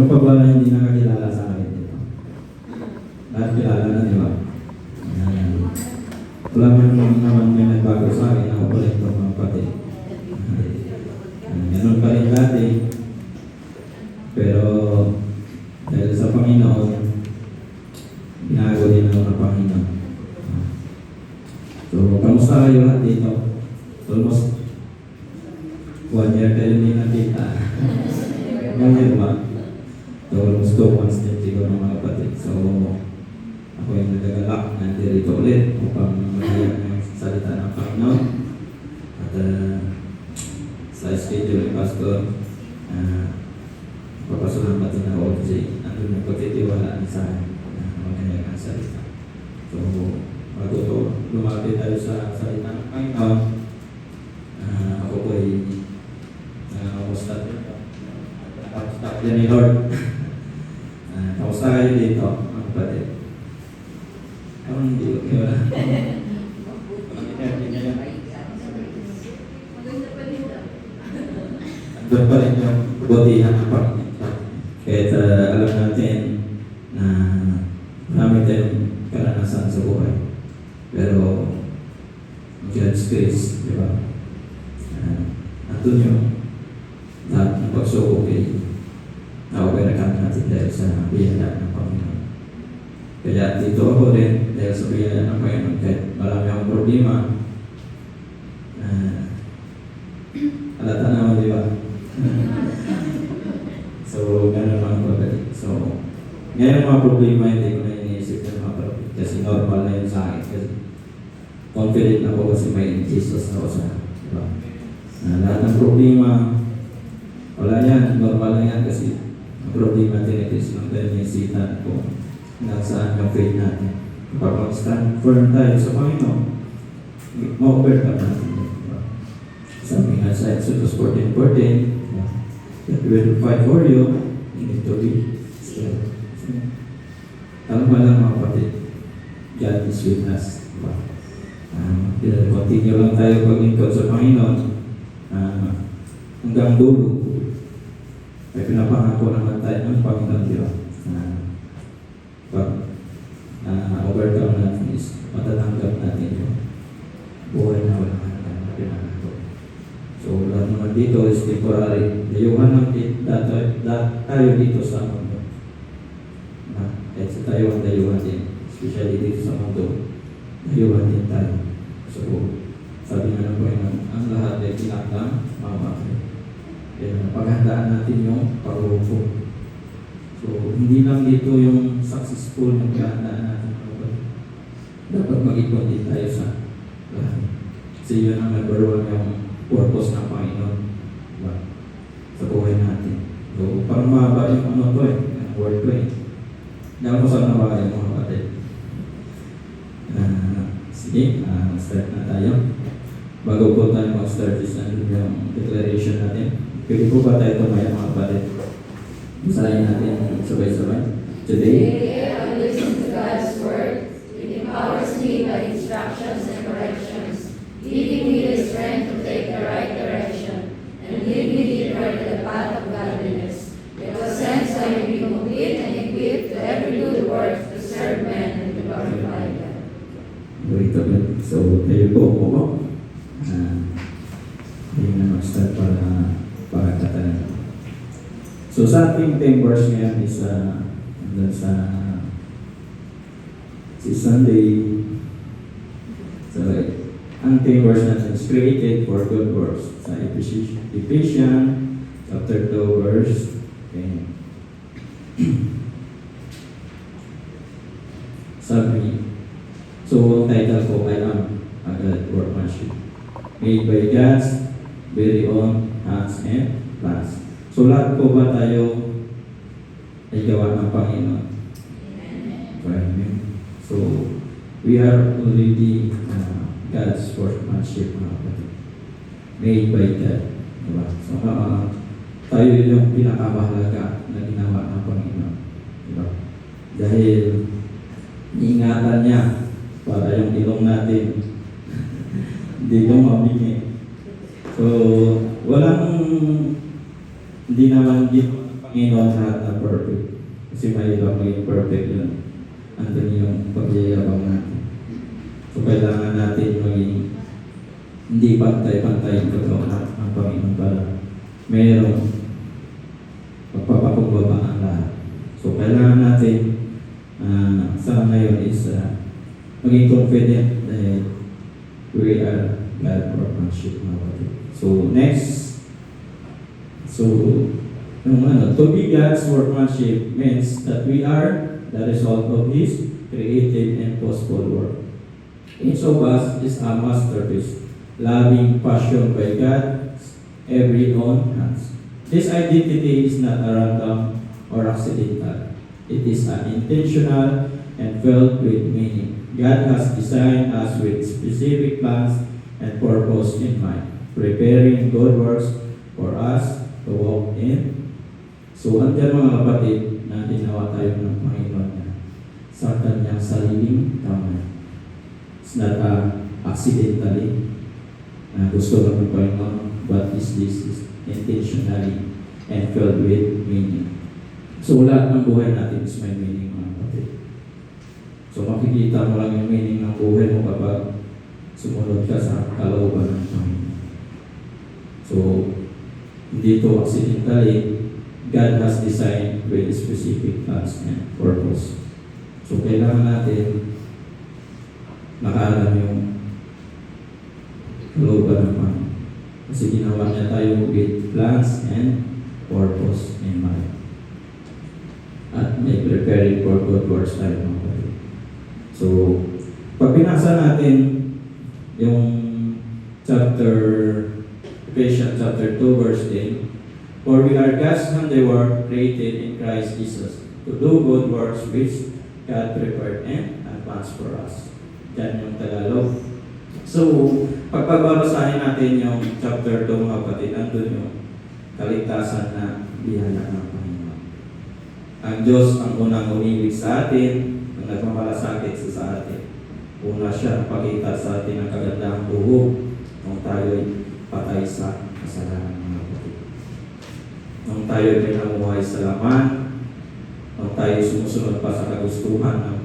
Sino pa ba hindi nakakilala sa akin dito? Lahat kilala na, di ba? Ayan. Wala naman may nagbago sa akin. Ako pa rin itong mga pati. Ganun pa rin dati. Pero dahil sa Panginoon, binago din ako ng Panginoon. So, kamusta kayo lahat dito? Almost 1 year kayo hindi nakita. 1 year ba? So, almost 2 months din siguro mga kapatid. So, ako yung nagagalak na dito ulit upang mahayag ng salita ng Panginoon. At sa schedule ng Pastor, papasalamat din ako kasi nandun yung pagtitiwala niya sa akin na mahayag ang salita. So, bago ito, lumapit tayo sa salita ng Panginoon. Ako po ay stop yan ni Lord. Kamusta kayo dito, mga kapatid? Parang hindi ko kayo na. Doon pa rin yung butihan ng Panginoon. Kahit alam natin na marami tayong karanasan sa buhay. Pero God's grace, di ba? Nandun yung lahat ng pagsubok ay na-overcome natin dahil sa biyaya ng Panginoon. Kaya dito ako rin dahil sa biyaya ng Panginoon kahit marami akong problema. Alata naman, di ba? So, gano'n mga kapatid. So, ngayon mga problema hindi ko na iniisip ng mga kapatid kasi normal na yun sa akin kasi confident ako kasi may Jesus ako sa diba? Lahat ng problema wala yan, normal na yan kasi ang problema tinitis ng tayo nisitan kung nasaan yung faith natin. Kapag mag-stand firm tayo sa Panginoon, ma-overcome natin. Diba? Sabi nga sa Exodus 14:14, that will fight for you, you need to be still. Alam mo lang mga kapatid, God is with us. Diba? Continue lang tayo pag-lingkod sa Panginoon hanggang dulo. May pinapangako naman tayo ng Panginoon, di ba? Pag overcome natin is matatanggap natin yung buhay na wala na pinangako. So, lahat naman dito is temporary. Dayuhan ng tayo dito sa mundo. Kahit sa tayo ang dayuhan din, especially dito sa mundo, dayuhan din tayo. So, sabi nga ng Panginoon, ang lahat ay tinakdang mamatay. Kaya paghandaan natin yung pag-uupo. So, hindi lang dito yung successful na paghandaan natin. Dapat mag-ikot din tayo sa lahat. Kasi yun ang number 1 yung purpose ng Panginoon. Diba? Sa buhay natin. So, parang mahaba yung ano to yung word ko Hindi ako saan nawa yung mga kapatid. Sige, start na tayo. Bago po tayo mag-start is yung declaration natin. Pwede po ba tayo tumaya mga kapatid? Basahin natin sabay-sabay. Today, I listen to God's word. It empowers me by instructions and corrections, leading me the strength to take the right direction, and lead me deeper to the path of godliness. Because since I may be complete and equipped to every good work to serve men and to glorify God. So, tayo po po. Hindi na mag-start para katalan. So, sa ating theme verse ngayon is sa si Sunday. So, ang theme verse natin is created for good works. Sa Ephesians chapter 2 verse 10. Sabi, so ang title ko ay a good workmanship made by God's very own hands and plans. So lahat po ba tayo ay gawa ng Panginoon? Amen. So we are already God's workmanship, mga kapatid. Made by God. Diba? So tayo yung pinakamahalaga na ginawa ng Panginoon. Diba? Dahil iingatan niya para yung ilong natin hindi ko mabigay. So, hindi naman ginawa ng Panginoon lahat na perfect. Kasi may ibang maging perfect yun. Andun yung pagyayabang natin. So kailangan natin maging hindi pantay-pantay yung pagkaunat ng Panginoon para mayroong pagpapakumbaba ang lahat. So kailangan natin sa ngayon is maging confident dahil we are God workmanship, mga kapatid. So next, to be God's workmanship means that we are the result of His creative and possible work. Each of us is a masterpiece, loving, fashioned by God's every own hands. This identity is not a random or accidental. It is an intentional and filled with meaning. God has designed us with specific plans and purpose in mind, preparing good works for us to walk in. So, andyan mga kapatid na ginawa tayo ng Panginoon na sa kanyang sariling kamay. It's not accidentally na gusto lang ng Panginoon, but this is intentionally and filled with meaning. So, lahat ng buhay natin is may meaning, mga kapatid. So, makikita mo lang yung meaning ng buhay mo kapag sumunod ka sa kalooban ng Panginoon. So, hindi ito accidentally. God has designed with specific plans and purpose. So, kailangan natin makaalam yung kalooban ng Panginoon. Kasi ginawa niya tayo with plans and purpose in mind. At may preparing for good works tayo, mga kapatid. So, pag binasa natin yung Ephesians chapter 2 verse 10, for we are God's handiwork created in Christ Jesus to do good works which God prepared and advanced for us. Yan yung Tagalog. So, pagbabasahin natin yung chapter 2, mga kapatid, andun yung kaligtasan na biyaya ng Panginoon. Ang Diyos ang unang umibig sa atin, ang nagmamalasakit sa atin. Una siya pakita sa atin ang kagandahang buhok nung tayo'y patay sa kasalanan, mga kapatid. Nung tayo'y pinamuhay sa laman, nung tayo'y sumusunod pa sa kagustuhan ng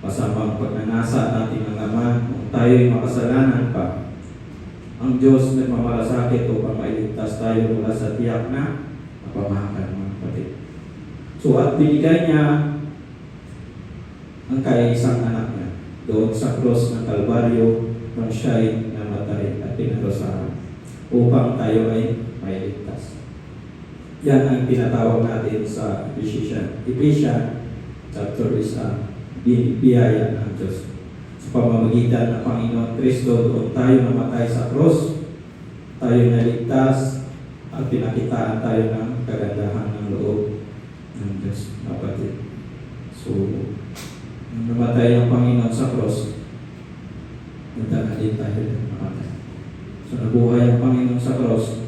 masamang pagnanasa natin ng laman, nung tayo'y makasalanan pa, ang Diyos nagmamalasakit upang mailigtas tayo mula sa tiyak na napamahakan, mga kapatid. So at binigay niya ang kaisang anak niya doon sa cross ng Kalbaryo nung siya'y namatay at pinarusahan upang tayo ay mailigtas. Yan ang tinatawag natin sa Ephesians chapter is biyaya ng Diyos. Sa pamamagitan ng Panginoon Kristo, doon tayo namatay sa cross, tayo naligtas at pinakitaan tayo ng kagandahan ng loob ng Diyos, kapatid. So, nung namatay ang Panginoon sa cross, nagdala din tayo ng namatay. So, nabuhay ang Panginoon sa cross,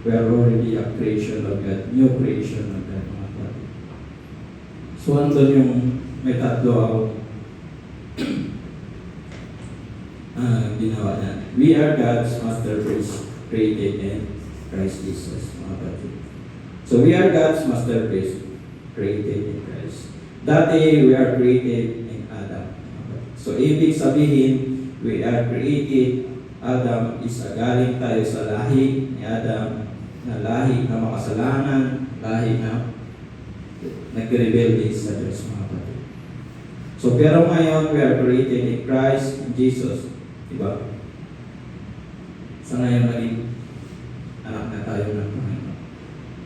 we are already a creation of God, new creation of God, mga kapatid. So, andun yung may tatlo ako ginawa niya. We are God's masterpiece, created in Christ Jesus, mga kapatid. So, we are God's masterpiece, created in Christ. Dati, we are created in Adam. So, ibig sabihin, we are created. Adam is galing tayo sa lahi ni Adam, na lahi na makasalanan, lahi na nag-rebelde sa Diyos, mga kapatid. So, pero ngayon, we are created in Christ Jesus. Diba? Sa ngayon, naging anak na tayo ng Panginoon.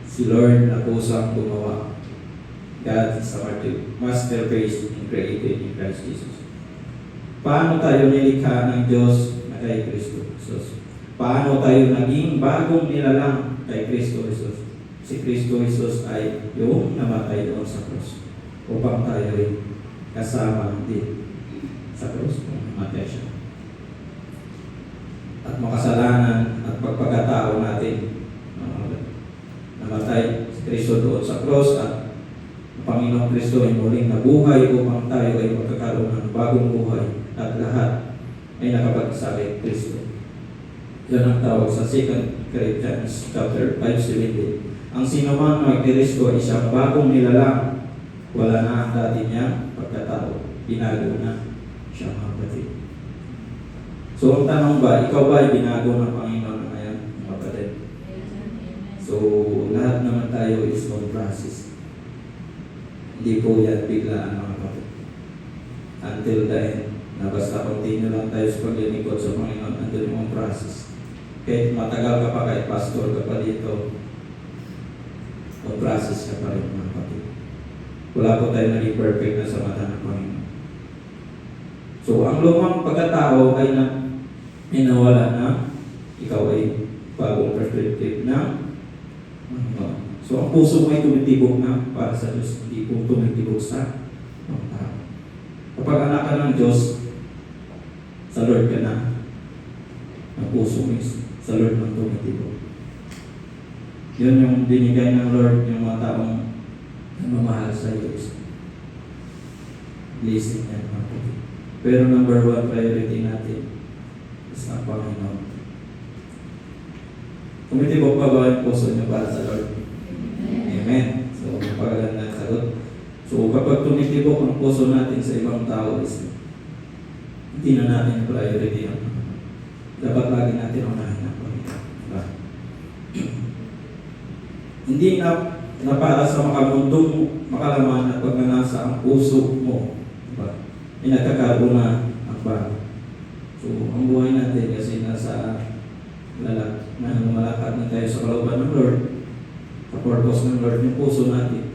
Si Lord na kusang gumawa. God is our masterpiece and created in Christ Jesus. Paano tayo nilikha ng Diyos na kay Kristo Jesus? Paano tayo naging bagong nilalang kay Kristo Jesus? Si Kristo Jesus ay yung namatay doon sa krus upang tayo ay kasama din sa krus kung namatay siya. At makasalanan at pagpagkatao natin namatay si Kristo doon sa krus at Panginoong Kristo ay muling nabuhay upang tayo ay magkakaroon ng bagong buhay at lahat ay nakapag-isa kay Kristo. Yan ang tawag sa 2 Corinthians chapter 5:17. ang sinuman na nagtirisgo ay isang bagong nilalang. Wala na ang dati niya pagkatao. Binago na siya, mga kapatid. So ang tanong ba, ikaw ba ay binago ng Panginoon ngayon, mga kapatid? So lahat naman tayo is on process. Hindi po yan biglaan, mga kapatid. Until the end, na basta continue lang tayo sa paglilingkod sa Panginoon, andun yung process. Kahit matagal ka pa, kahit pastor ka pa dito, on process ka pa rin, mga kapatid. Wala po tayo naging perfect na sa mata ng Panginoon. So ang lumang pagkatao ay nawala na, ikaw ay bagong perspective na. So ang puso mo ay tumitibok na para sa Diyos, hindi po tumitibok sa mga tao. Kapag anak ka ng Diyos, sa Lord ka na, ang puso mo is sa Lord ng tumitibok. Yun yung binigay ng Lord, yung mga taong namamahal sa iyo is blessing yan, mga kapatid. Pero number one priority natin is ang Panginoon. Tumitibok pa ba yung puso niyo para sa Lord? Amen. So, napakagandang sagot. So, kapag tumitibok ang puso natin sa ibang tao is hindi na natin priority yan. Dapat lagi natin unahin ang Panginoon. Diba? Hindi na para sa makamundong makalaman at pagnanasa ang puso mo. Diba? Ay nagkakaroon na ang bago. So, ang buhay natin kasi nasa malakad na tayo sa kalooban ng Lord, sa purpose ng Lord, yung puso natin,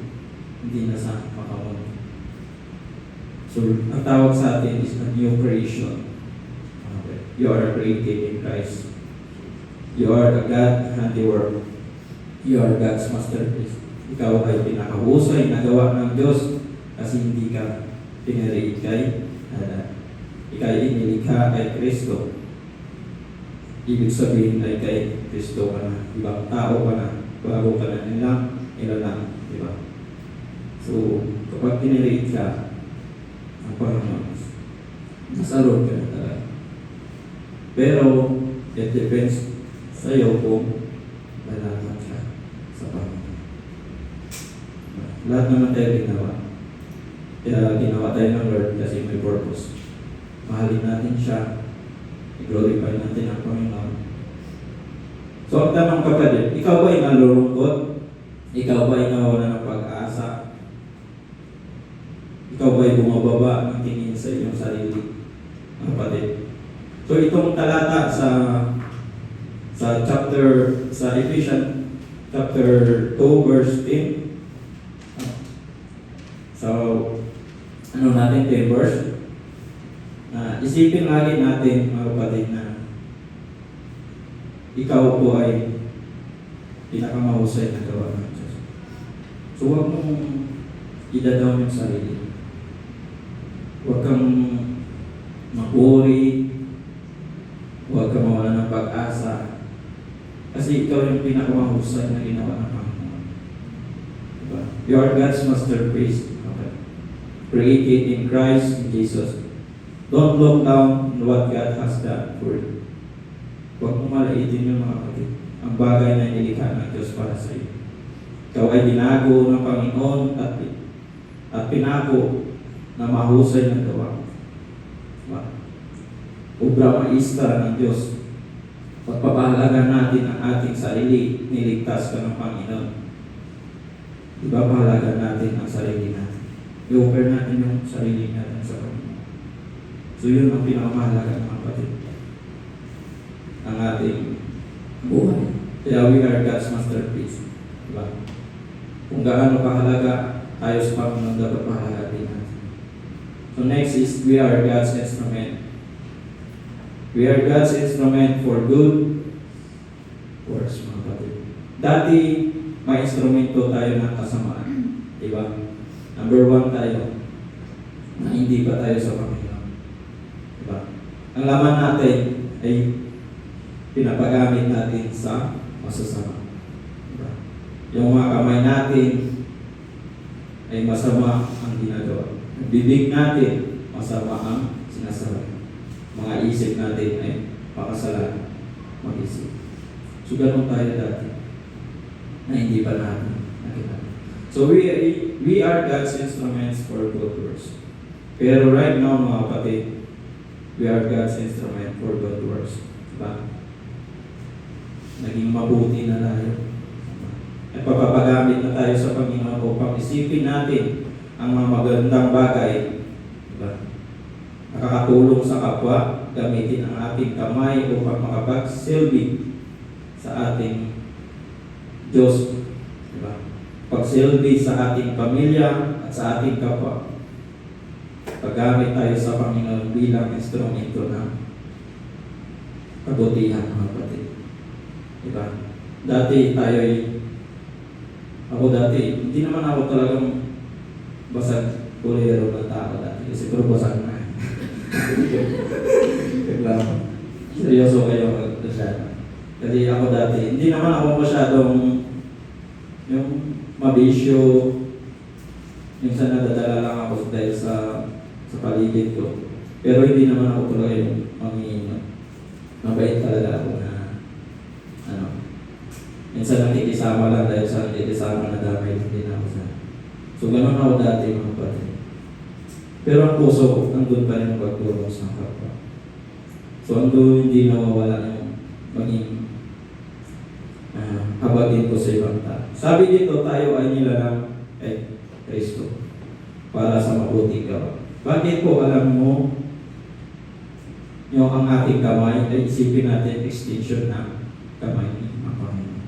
hindi na sa makamundo. So, ang tawag sa atin is a new creation. Okay. You are created in Christ. You are the God handiwork. You are God's masterpiece. Ikaw ay pinakahusay na gawa ng Diyos kasi hindi ka pinariit kay Adan. Ikaw ay inilikha kay Kristo. Ibig sabihin ay kay Kristo ka na. Ibang tao ka na. Bago ka na nilalang. Diba? So, kapag pinariit ka, ang Panginoon, nasa Lord ka na talaga. Pero, it depends sa iyo kung lalakad ka sa Panginoon. Lahat naman tayo ginawa. Kaya ginawa tayo ng Lord kasi may purpose. Mahalin natin siya. I-glorify natin ang Panginoon. So, ang tanong kapatid, ikaw ba ay nalulungkot? Ikaw ba ay nawawalan ng pag-asa? Ikaw ba ay bumababa ng tingin sa iyong sarili? Kapatid. So, itong talata sa Ephesians chapter 2 verse 10. So, ano natin 10 verse? Isipin lagi natin, mga kapatid, na ikaw po ay pinakamahusay na gawa ng Diyos. So, huwag mong idadaw yung sarili. Huwag kang mag-worry. Huwag kang mawala ng pag-asa. Kasi ikaw yung pinakamahusay na ginawa ng Panginoon. Diba? You are God's masterpiece. Okay. Created in Christ, in Jesus. Don't look down on what God has done for you. Huwag mong malaitin yung mga kapatid. Ang bagay na nilikha ng Diyos para sa iyo. Ikaw ay binago ng Panginoon at pinako na mahusay ng gawa. Diba? Obra maestra ng Diyos. Pagpapahalagan natin ang ating sarili, niligtas ka ng Panginoon. Diba pahalagan natin ang sarili natin? I-offer natin yung sarili natin sa Panginoon. So yun ang pinakamahalaga ng kapatid. Ang ating buhay. Kaya we are God's masterpiece. Diba? Kung gaano kahalaga tayo sa Panginoon, dapat pahalagatin natin. So next is, we are God's instrument. We are God's instrument for good works, mga kapatid. Dati, may instrumento tayo ng kasamaan. Diba? Number 1 tayo, na hindi pa tayo sa Panginoon. Diba? Ang laman natin ay pinapagamit natin sa masasama. Diba? Yung mga kamay natin ay masama ang ginagawa. Ang bibig natin, masama ang sinasabi. Mga isip natin ay pakasalan, mag-isip. So, ganun tayo dati. na hindi pa natin nakita. So we are God's instruments for good works. Pero right now mga kapatid, we are God's instrument for good works. Diba? Naging mabuti na tayo. At papapagamit na tayo sa Panginoon upang isipin natin ang mga magandang bagay. Diba? Nakakatulong sa kapwa, gamitin ang ating kamay upang makapagsilbi sa ating Diyos. Diba? Pagsilbi sa ating pamilya at sa ating kapwa. Paggamit tayo sa Panginoon bilang instrumento ng kabutihan mga kapatid. Diba? Ako dati, hindi naman ako talagang basag bolero ng tao dati. Kasi pero basag na. Seryoso kayo masyado. Kasi ako dati, hindi naman ako masyadong yung mabisyo, yung sa nadadala lang ako dahil sa paligid ko. Pero hindi naman ako talaga yung mabait talaga ako na minsan nakikisama lang dahil sa nakikisama na damay hindi na ako sa. So ganun ako dati mga kapatid. Pero ang puso, andun pa rin ang pagtulong sa kapwa. So andun hindi nawawala yung maging habagin ko sa ibang tao. Sabi dito, tayo ay nilalang kay Kristo para sa mabuting gawa. Bakit po alam mo yung ang ating kamay ay isipin natin extension ng kamay ni Panginoon.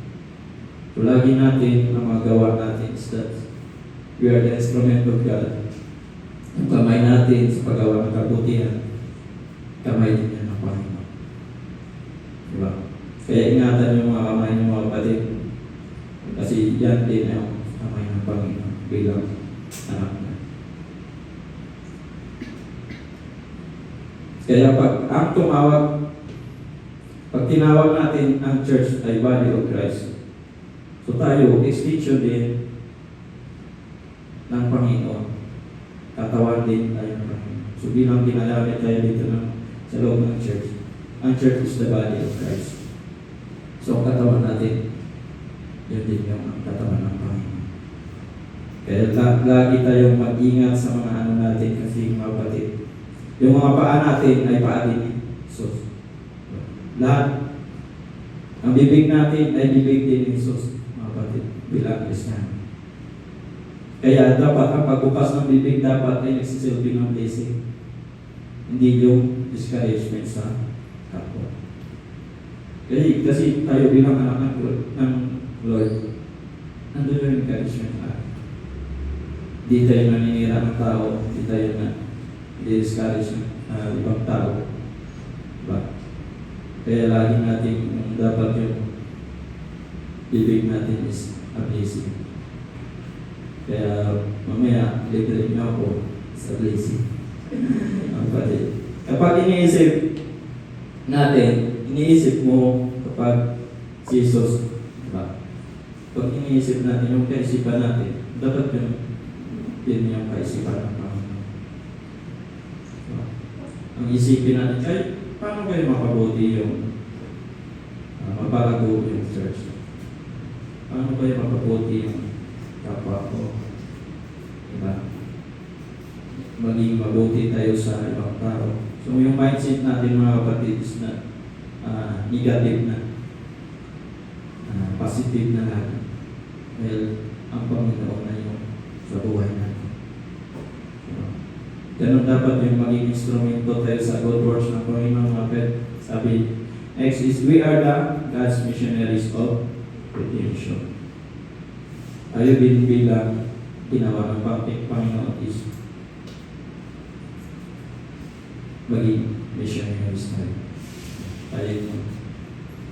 So lagi natin ang mga gawa natin is that we are the instrument of God. Ang kamay natin sa paggawa ng kabutihan, kamay din yan ng Panginoon. Diba? Kaya ingatan yung mga kamay ng mga kapatid. Kasi yan din yung kamay ng Panginoon bilang anak na. Kaya pag tinawag natin ang church ay body of Christ, so tayo, extension din ng Panginoon. Katawan din tayo ng Panginoon. So bilang ginagamit tayo dito sa loob ng church, ang church is the body of Christ. So ang katawan natin, yun din yung katawan ng Panginoon. Kaya lagi tayong mag-ingat sa mga ano natin kasi mga kapatid. Yung mga paa natin ay paa din ni Jesus. Lahat. Ang bibig natin ay bibig din ni Jesus. Bilang Kristiyan. Kaya dapat ang pagbukas ng bibig dapat ay nagsisilbi ng blessing. Hindi yung discouragement sa kapwa. Kasi tayo bilang anak ng Lord, nandun yung encouragement na. Hindi tayo naninira ng tao, hindi tayo discourage ng ibang tao. Diba? Kaya lagi natin dapat yung bibig natin is a blessing. Kaya mamaya, ligarin niyo ako sa blessing. Kapag iniisip natin, iniisip mo kapag si Jesus, diba? Pag iniisip natin yung kaisipan natin, dapat yun yung kaisipan ng Panginoon. Diba? Ang isipin natin, ay, paano kayo makabuti yung mapalago yung church? Paano kayo makabuti yung kapwa ko? Diba? Maging mabuti tayo sa ibang tao. So yung mindset natin mga kapatid is na negative na. Positive na lang. Dahil ang Panginoon na yung sa buhay natin. Diba? Ganun dapat yung maging instrumento tayo sa good works ng Panginoon mga kapatid. Sabi, next is, we are the God's missionaries of redemption. Tayo din bilang ginawa ng Panginoon is maging missionaries tayo. Tayo yung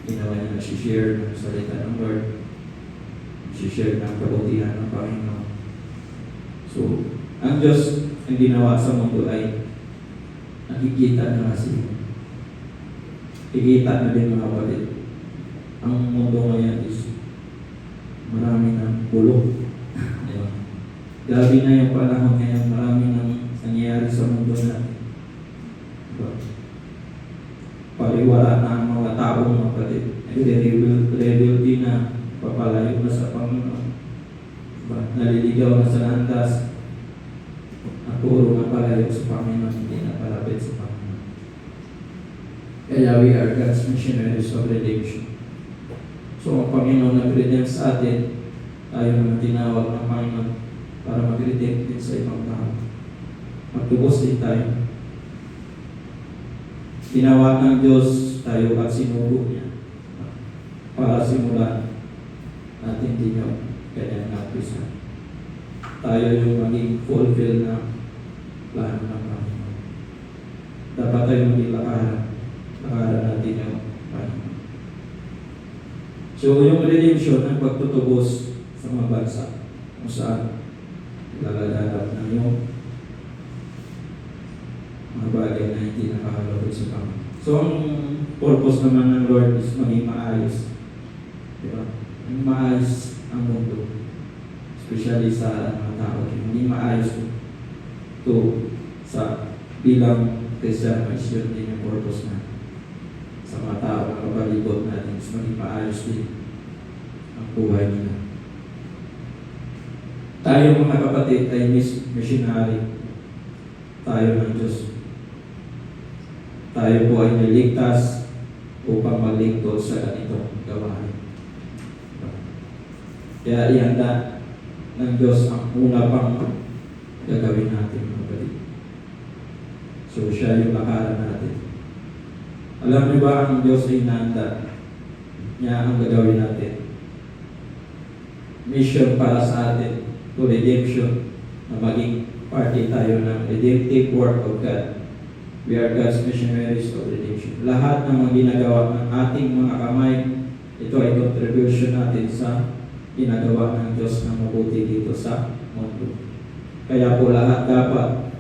ginawa niya na share ng salita ng Lord, share ng kabutihan ng Panginoon. So, ang Diyos ang ginawa sa mundo ay nakikita na kasi. Kikita na din mga kapatid. Ang mundo ngayon is marami ng bulong. Diba? Grabe na yung panahon ngayon, marami nang nangyayari sa mundo natin. Diba? Pariwara na ang mga tao mga kapatid. Rebel din na papalayo na sa Panginoon, naliligaw na sa landas, at puro na palayo sa Panginoon, hindi na palapit sa Panginoon. Kaya we are God's missionaries of redemption. So ang Panginoon nag-redeem sa atin, tayo naman tinawag ng Panginoon para mag-redeem din sa ibang tao. Magtubos din tayo. Ginawa ng Diyos tayo at sinugo niya para simulan natin din yung kanyang napisa. Tayo yung maging fulfill na plano ng Panginoon. Dapat tayo maging lakaran natin yung Panginoon. So yung redemption ng pagtutubos sa mga bansa kung saan lalaganap na yung mga bagay na hindi nakakalapit sa Panginoon. So ang purpose naman ng Lord is maging maayos. Diba? Maging maayos ang mundo. Especially sa mga tao. Maging maayos to sa bilang Christian, yun din yung purpose na sa mga tao na kapalibot natin. So maging maayos din ang buhay nila. Tayo mga kapatid ay missionary. Tayo ng Diyos. Tayo po ay niligtas upang maglingkod sa ganitong gawain. Kaya ihanda ng Diyos ang una pang gagawin natin, mga kapatid. So siya yung lakaran natin. Alam niyo ba ang Diyos ay hinanda niya ang gagawin natin? Mission para sa atin to redemption, na maging party tayo ng redemptive work of God. We are God's missionaries of redemption. Lahat ng mga ginagawa ng ating mga kamay, ito ay contribution natin sa ginagawa ng Diyos na mabuti dito sa mundo. Kaya po lahat dapat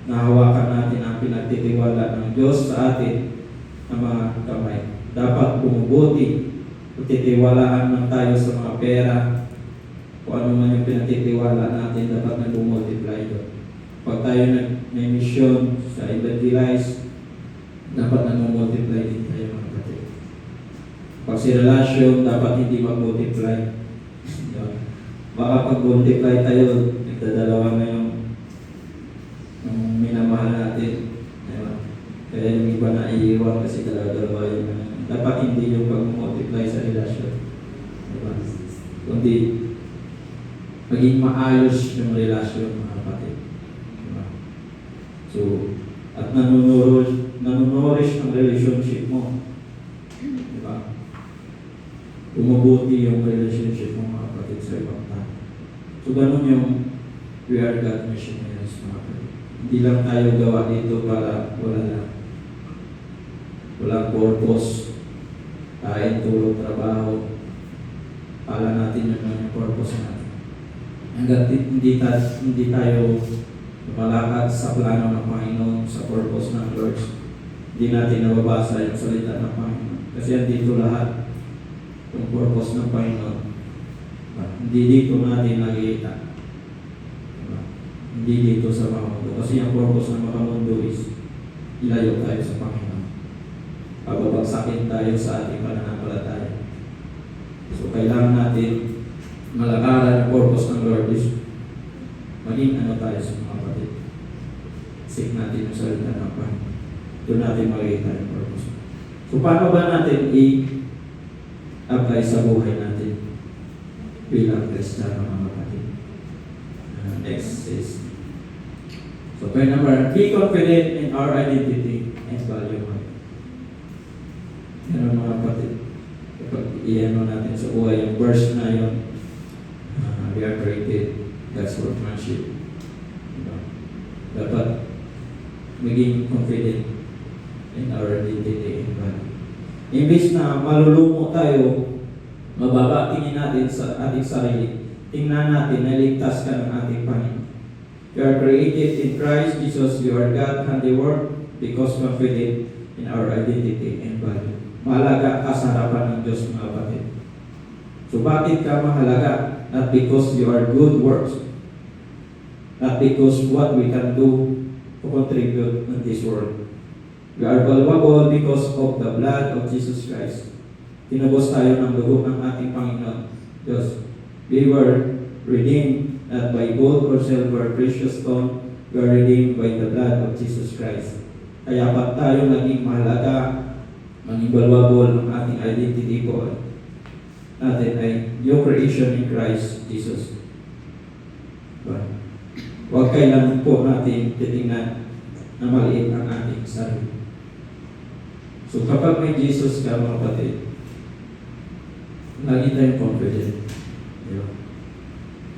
nahawakan natin ang pinagtitiwala ng Diyos sa atin ng mga kamay. Dapat bumubuti, titiwalaan lang tayo sa mga pera, kung ano man yung pinatitiwala natin, dapat nag-multiply doon. Pag tayo may mission sa evangelize, dapat nag-multiply din tayo, mga kapatid. Pag si relasyon, dapat hindi mag-multiply. Baka pag-multiply tayo, nagdadalawa na yung minamahal natin. Kaya yung iba na iiwan kasi dalawa yung dapat hindi yung pag-multiply sa relasyon. Kundi maging maayos yung relasyon, mga kapatid. So, at nanunurish ang relationship mo. Diba? Umubuti yung relationship mo, mga kapatid, sa ibang tao. So, ganun yung we are God missionaries, mga kapatid. Hindi lang tayo gawa dito para wala lang. Walang purpose. Kain, tulog, trabaho. Pala natin yung purpose natin. Hanggat hindi tayo lumalakad sa plano ng Panginoon, sa purpose ng Lord, hindi natin nababasa yung salita ng Panginoon. Kasi andito lahat yung purpose ng Panginoon. Hindi dito natin nakikita. Hindi dito sa mga mundo. Kasi ang purpose ng mga mundo is ilayo tayo sa Panginoon. Pababagsakin tayo sa ating pananampalataya. So kailangan natin malakaran ang purpose ng Lord is maging ano tayo sa mga kapatid. Seek natin yung salita ng Panginoon. Doon natin makikita yung purpose. So paano ba natin i-apply sa buhay natin bilang Kristiyano, mga kapatid? Next is, so point number, be confident in our identity and value. Yan mga kapatid. Kapag iyan natin sa buhay yung verse na yun, we are created God's workmanship. Dapat maging confident in our identity and value. Imbis na malulumo tayo, mababa tingin natin sa ating sarili, tingnan natin na ligtas ka ng ating Panginoon. You are created in Christ Jesus, you are God handiwork because confident in our identity and value. Mahalaga ka sa harapan ng Diyos, mga kapatid. So bakit ka mahalaga? Not because you are good works, not because what we can do to contribute in this world. We are valuable because of the blood of Jesus Christ. tinubos tayo ng dugo ng ating Panginoon Diyos. We were redeemed not by gold or silver, precious stone. We are redeemed by the blood of Jesus Christ. Kaya pag tayo naging mahalaga, maging valuable ang ating identity po natin ay new creation in Christ Jesus. Huwag kailan po natin titingnan na maliit ang ating sarili. So kapag may Jesus ka mga kapatid, lagi tayong confident. Diba?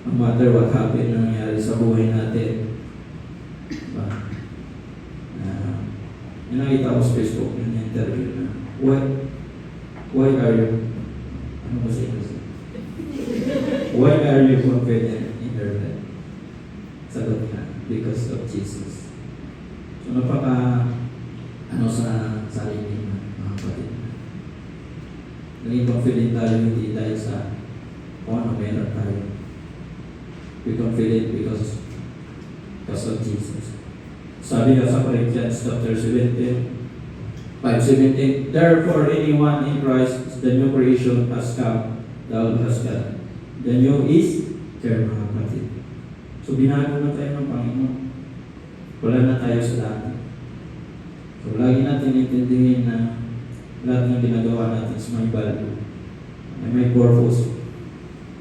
No matter what happened na nangyari sa buhay natin. Diba? Yung nakita ko sa Facebook, yung interview na, why are you, ano ba sa English? Why are you confident in your life? Sagot ka, because of Jesus. So napaka, sa sarili ng mga kapatid. Naging confident tayo hindi dahil sa kung ano meron tayo. We confident because of Jesus. Sabi nga sa Corinthians chapter 17, 5:17, therefore anyone in Christ is the new creation has come, the old has gone. The new is there, mga kapatid. So binago na tayo ng Panginoon. Wala na tayo sa dati. So lagi natin intindihin na lahat ng ginagawa natin is may value, may purpose.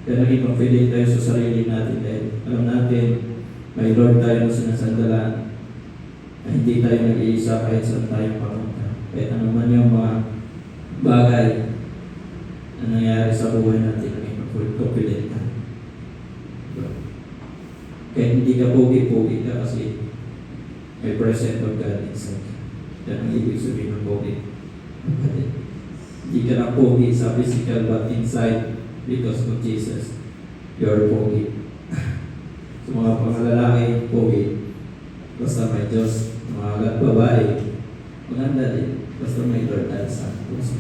Kaya naging confident tayo sa sarili natin dahil alam natin may Lord tayo na sinasandalan na hindi tayo nag-iisa kahit saan tayo papunta. Kahit ano man yung mga bagay na nangyari sa buhay natin, naging confident tayo. Kahit hindi ka pogi-pogi ka kasi may presence of God inside. Yan ang ibig sabihin ng pogi. Hindi ka na pogi sa physical but inside because of Jesus, you're pogi. Sa mga pangalalaki, pogi. Basta may Diyos, mga babae, maganda din. Basta may Lord tayo sa puso.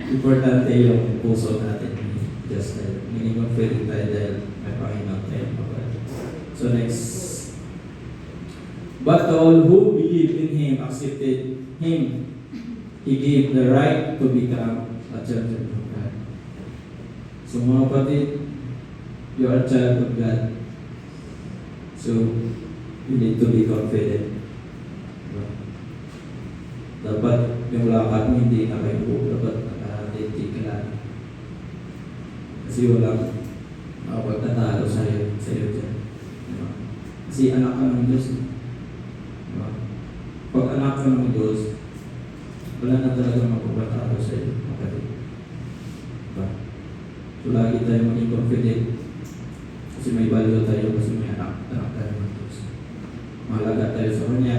Importante yung puso natin. Just like, minimum feeling tayo dahil may Panginoon tayo. So next. But all who believe in Him, accepted Him, He gave the right to become a child of God. So mga kapatid, you are a child of God. So, you need to be confident. Dapat yung lakad mo hindi na kayo po. Dapat naka-identity ka lang. Kasi walang makapagtatalo sa'yo dyan. Kasi anak ka ng Diyos. Pag anak ka ng Diyos, wala na talaga magpapatalo sa'yo. So lagi tayo maging confident. Kasi may value tayo kasi may anak tayo ng Diyos. Mahalaga tayo sa Kanya.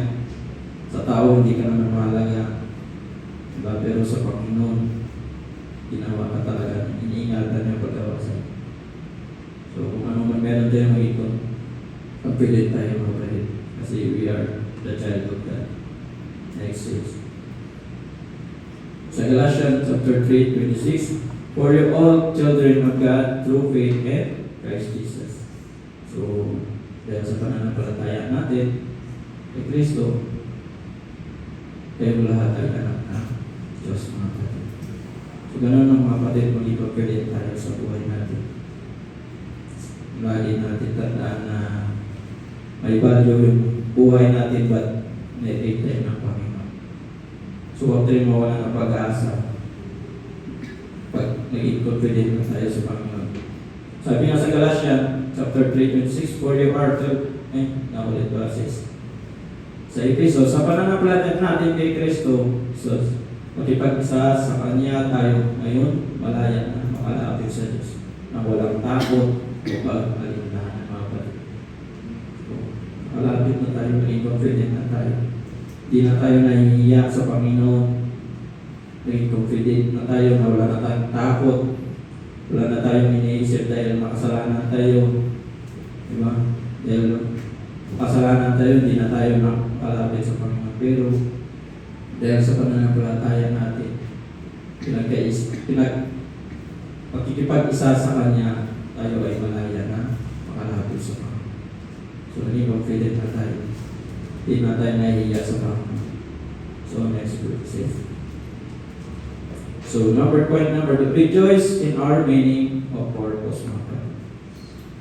Sa tao, hindi ka naman mahalaga. Diba? Pero sa Panginoon, ginawa ka talaga. Iniingatan niya paggawa sa'yo. So kung ano man meron tayo mag-ikot, confident tayo mga kapatid. Kasi we are the child of God. Next is sa Galatians chapter 3:26, for you all children of God through faith in Christ Jesus. So, dahil sa pananampalataya natin kay Kristo, kayo lahat ay anak ng Diyos mga kapatid. So, ganun ang mga kapatid, mag-ipagpilit tayo sa buhay natin. Lagi natin tandaan na may value yung buhay natin, but na-take tayo ng Panginoon. So, huwag tayo mawala ng pag-asa pag naging confident na tayo sa Panginoon. Sabi nga sa Galatians chapter 3:26, for you are to, naulit basis. Sa Episo, sa pananampalataya natin kay Kristo, so, makipag-isa sa Kanya tayo ngayon, malaya na makalapit sa Diyos na walang takot o pag-alinlangan mga kapatid. So, malapit na tayo, maging confident na tayo. Hindi na tayo nahihiya sa Panginoon. Naging confident na tayo na wala na tayong takot. Wala na tayong iniisip dahil makasalanan tayo. Diba? Dahil makasalanan tayo, hindi na tayo makalapit sa Panginoon. Pero dahil sa pananampalataya natin, pagkikipag-isa sa Kanya, tayo ay malaya na makalapit sa Panginoon. So naging confident na tayo. Hindi na tayo nahihiya sa Panginoon. So next verse. So point number 2, rejoice in our meaning of purpose, mga kapatid.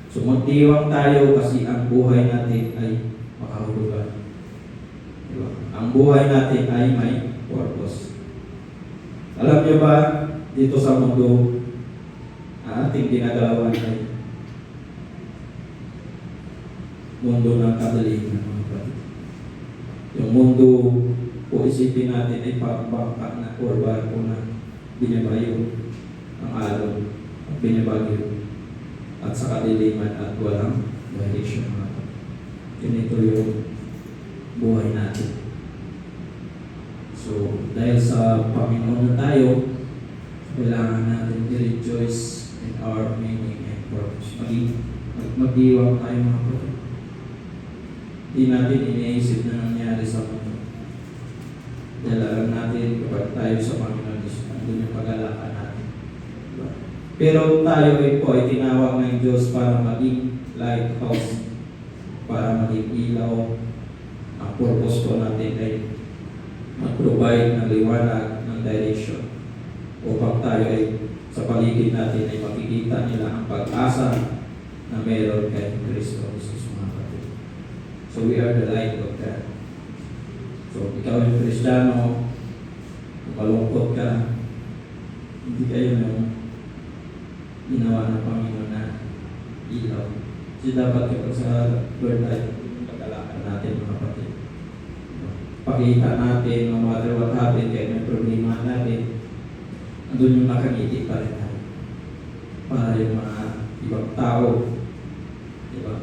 So magdiwang tayo kasi ang buhay natin ay makahulugan. Diba? Ang buhay natin ay may purpose. Alam niyo ba, dito sa mundo, ang ating ginagalawan ay mundo ng kadaliman, mga kapatid. Yung mundo, kung isipin natin ay pambangka na or barko na binabayo ang alon at binabagyo at sa kadiliman at walang direction, mga kapatid. Ganito yung buhay natin. So, dahil sa Panginoon na tayo, kailangan natin i-rejoice in our meaning and purpose. Mag-iwang tayo, mga kapatid. Hindi natin iniisip na nangyari sa mundo. Dahil alam natin kapag tayo sa Panginoon, andun yung pag-alakan natin. Diba? Pero tayo po ay tinawag ng Diyos para maging lighthouse, para maging ilaw. Ang purpose po natin ay mag-provide ng liwanag, ng direction, upang tayo ay sa paligid natin ay makikita nila ang pag-asa na meron kay Kristo Jesus, mga kapatid. So we are the light of God. So ikaw yung Kristiyano, kung malungkot ka, hindi kayo yung ginawa ng Panginoon na ilaw. Kasi dapat kapag sa Lord ay pag-alakan natin, mga kapatid. Pakita natin, no matter what happened, kaya may problema natin, andun yung nakangiti pa rin tayo. Para yung mga ibang tao, diba?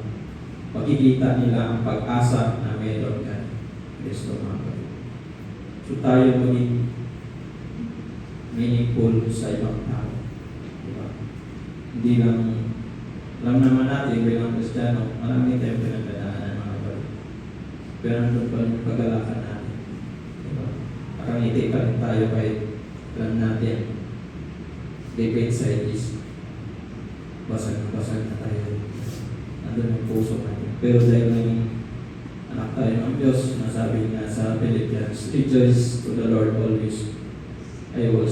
Makikita nila ang pag-asa na meron kay Kristo, mga kapatid. So tayo maging meaningful sa ibang tao. Diba? Hindi lang, alam naman natin bilang Kristiyano, marami tayong pinagdadaanan, mga kapatid. Pero nandun pa rin pag-alakan natin. Diba? Nakangiti pa rin tayo kahit alam natin, deep inside is basag na tayo. Nandun yung puso natin. Pero dahil naging anak tayo ng Diyos, nasabi nga sa Philippians, rejoice to the Lord always. I will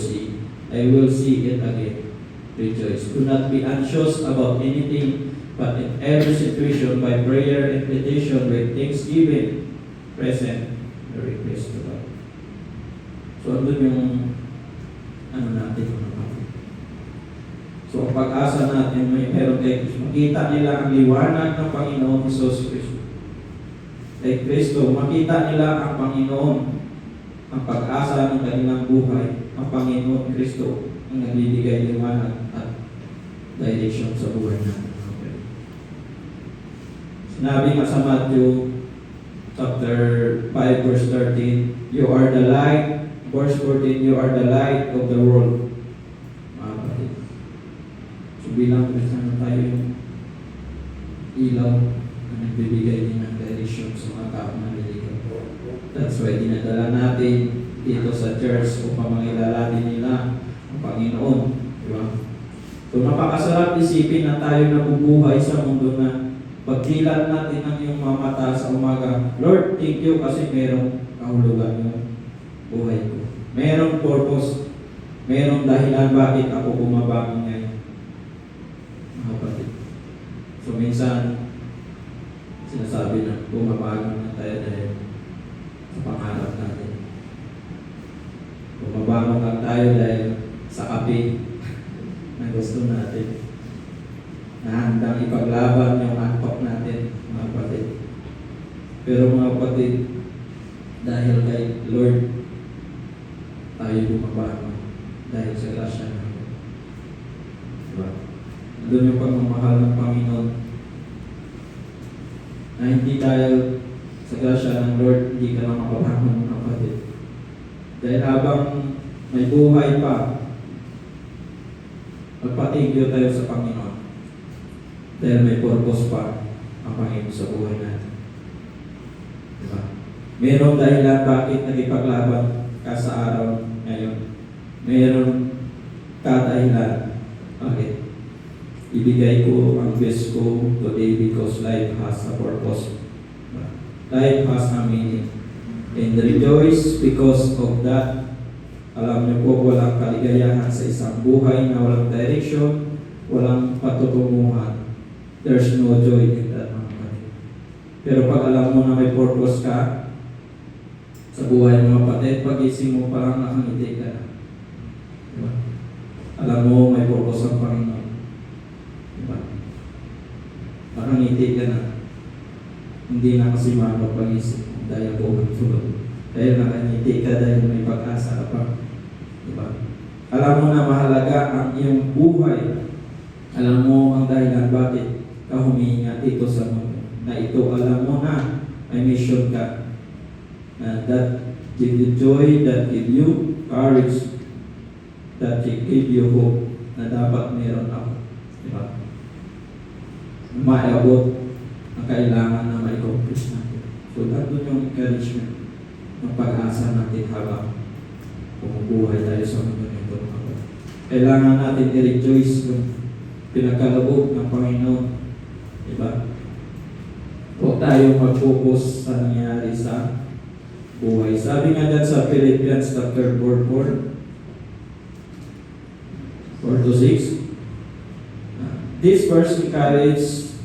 see it again. Rejoice. Do not be anxious about anything, but in every situation, by prayer and petition, with thanksgiving, present the request to God. So, andun yung natin, mga kapatid. So, ang pag-asa natin, meron kay Kristo. Makita nila ang liwanag ng Panginoon Jesus Kristo. Kay Kristo, makita nila ang Panginoon, ang pag-asa ng kanilang buhay, ang Panginoon Kristo, ang nagbibigay liwanag at direction sa buhay natin. Sinabi nga sa Matthew chapter 5 verse 13, you are the light, verse 14, you are the light of the world. Mga kapatid. So bilang Kristiyano tayo yung ilaw na nagbibigay din ng direction sa mga tao na naliligaw. That's why dinadala natin dito sa church upang mangilalanin nila ang Panginoon. Diba? So napakasarap isipin na tayo nabubuhay sa mundo na pagdilat natin ang iyong mga mata sa umaga. Lord, thank you kasi merong kahulugan yung buhay ko. Merong purpose. Merong dahilan bakit ako bumabangon ngayon. Mga kapatid. So minsan, sinasabi na bumabangon na tayo dahil sa pangarap natin. Bumabangon lang tayo dahil sa kape na gusto natin. Nahandang ipaglaban yung antok natin, mga kapatid. Pero mga kapatid, dahil kay Lord, tayo bumabangon dahil sa grasya natin. Diba? Doon yung pagmamahal ng Panginoon na hindi tayo sa grasya ng Lord, hindi ka lang makabangon, mga kapatid. Dahil habang may buhay pa, magpatigyo tayo sa Panginoon. Dahil may purpose pa ang Panginoon sa buhay natin. Diba? Mayroong dahilan bakit nagipaglaban ka sa araw ngayon. Mayroong kadahilan bakit ibigay ko ang best ko today because life has a purpose. Diba? Life has a meaning. And rejoice because of that. Alam niyo po, walang kaligayahan sa isang buhay na walang direction, walang patutunguhan. There's no joy in that, mga kapatid. Pero pag alam mo na may purpose ka sa buhay ng mga kapatid, pag-ising mo parang nakangiti ka na. Diba? Alam mo may purpose ang Panginoon. Diba? Nakangiti ka na. Hindi na kasi pag-isip mo dahil buong tulog. Dahil nakangiti ka dahil may pag-asa ka pa. Diba? Alam mo na mahalaga ang iyong buhay. Alam mo ang dahilan bakit ka huminga dito sa mundo. Na ito, alam mo na may mission ka. That give you joy, that give you courage, that give you hope na dapat meron ako. Diba? Maabot ang kailangan na ma-accomplish natin. So, doon yung encouragement ng pag-asa natin habang bumubuhay tayo sa mundo nito. Kailangan natin i-rejoice yung pinagkaloob ng Panginoon. Diba? Huwag tayo mag-focus sa nangyari sa buhay. Sabi nga dyan sa Philippians chapter 4:4 to 6, this verse encourages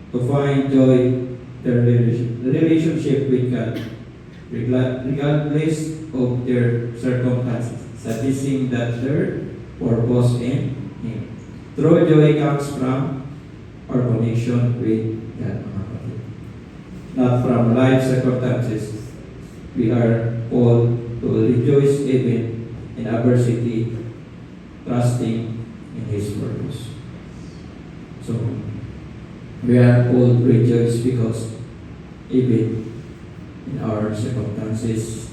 to find joy their relationship with God, regardless of their circumstances, suggesting that their purpose in Him. True joy comes from our connection with God, mga kapatid. Not from life circumstances. We are called to rejoice even in adversity, trusting in His purpose. So, we are called to rejoice because even in our circumstances,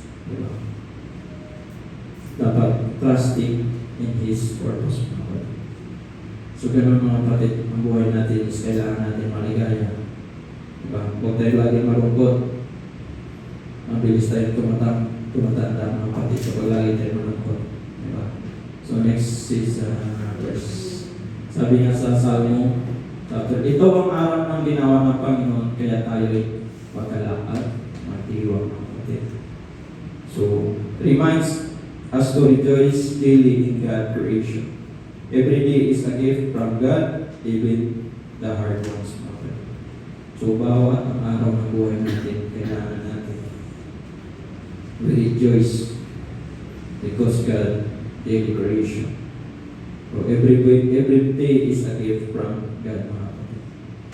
dapat trusting in His purpose. So, ganun mga kapatid, ang buhay natin is kailangan natin maligaya. Diba? Huwag tayo lagi malungkot. Mabilis tayo tumatanda mga kapatid kapag lagi tayo malungkot. Diba? So, next is verse. Sabi nga sa Salmo, chapter, ito ang araw ng ginawa ng Panginoon, kaya tayo'y pagkalakad, matiwag mga kapatid. So, reminds us to rejoice daily in God's creation. Every day is a gift from God, even the hard ones. So, bawat ang araw ng buhay natin, kailangan natin we rejoice because God daily creation. So, every day is a gift from God, mga kapatid.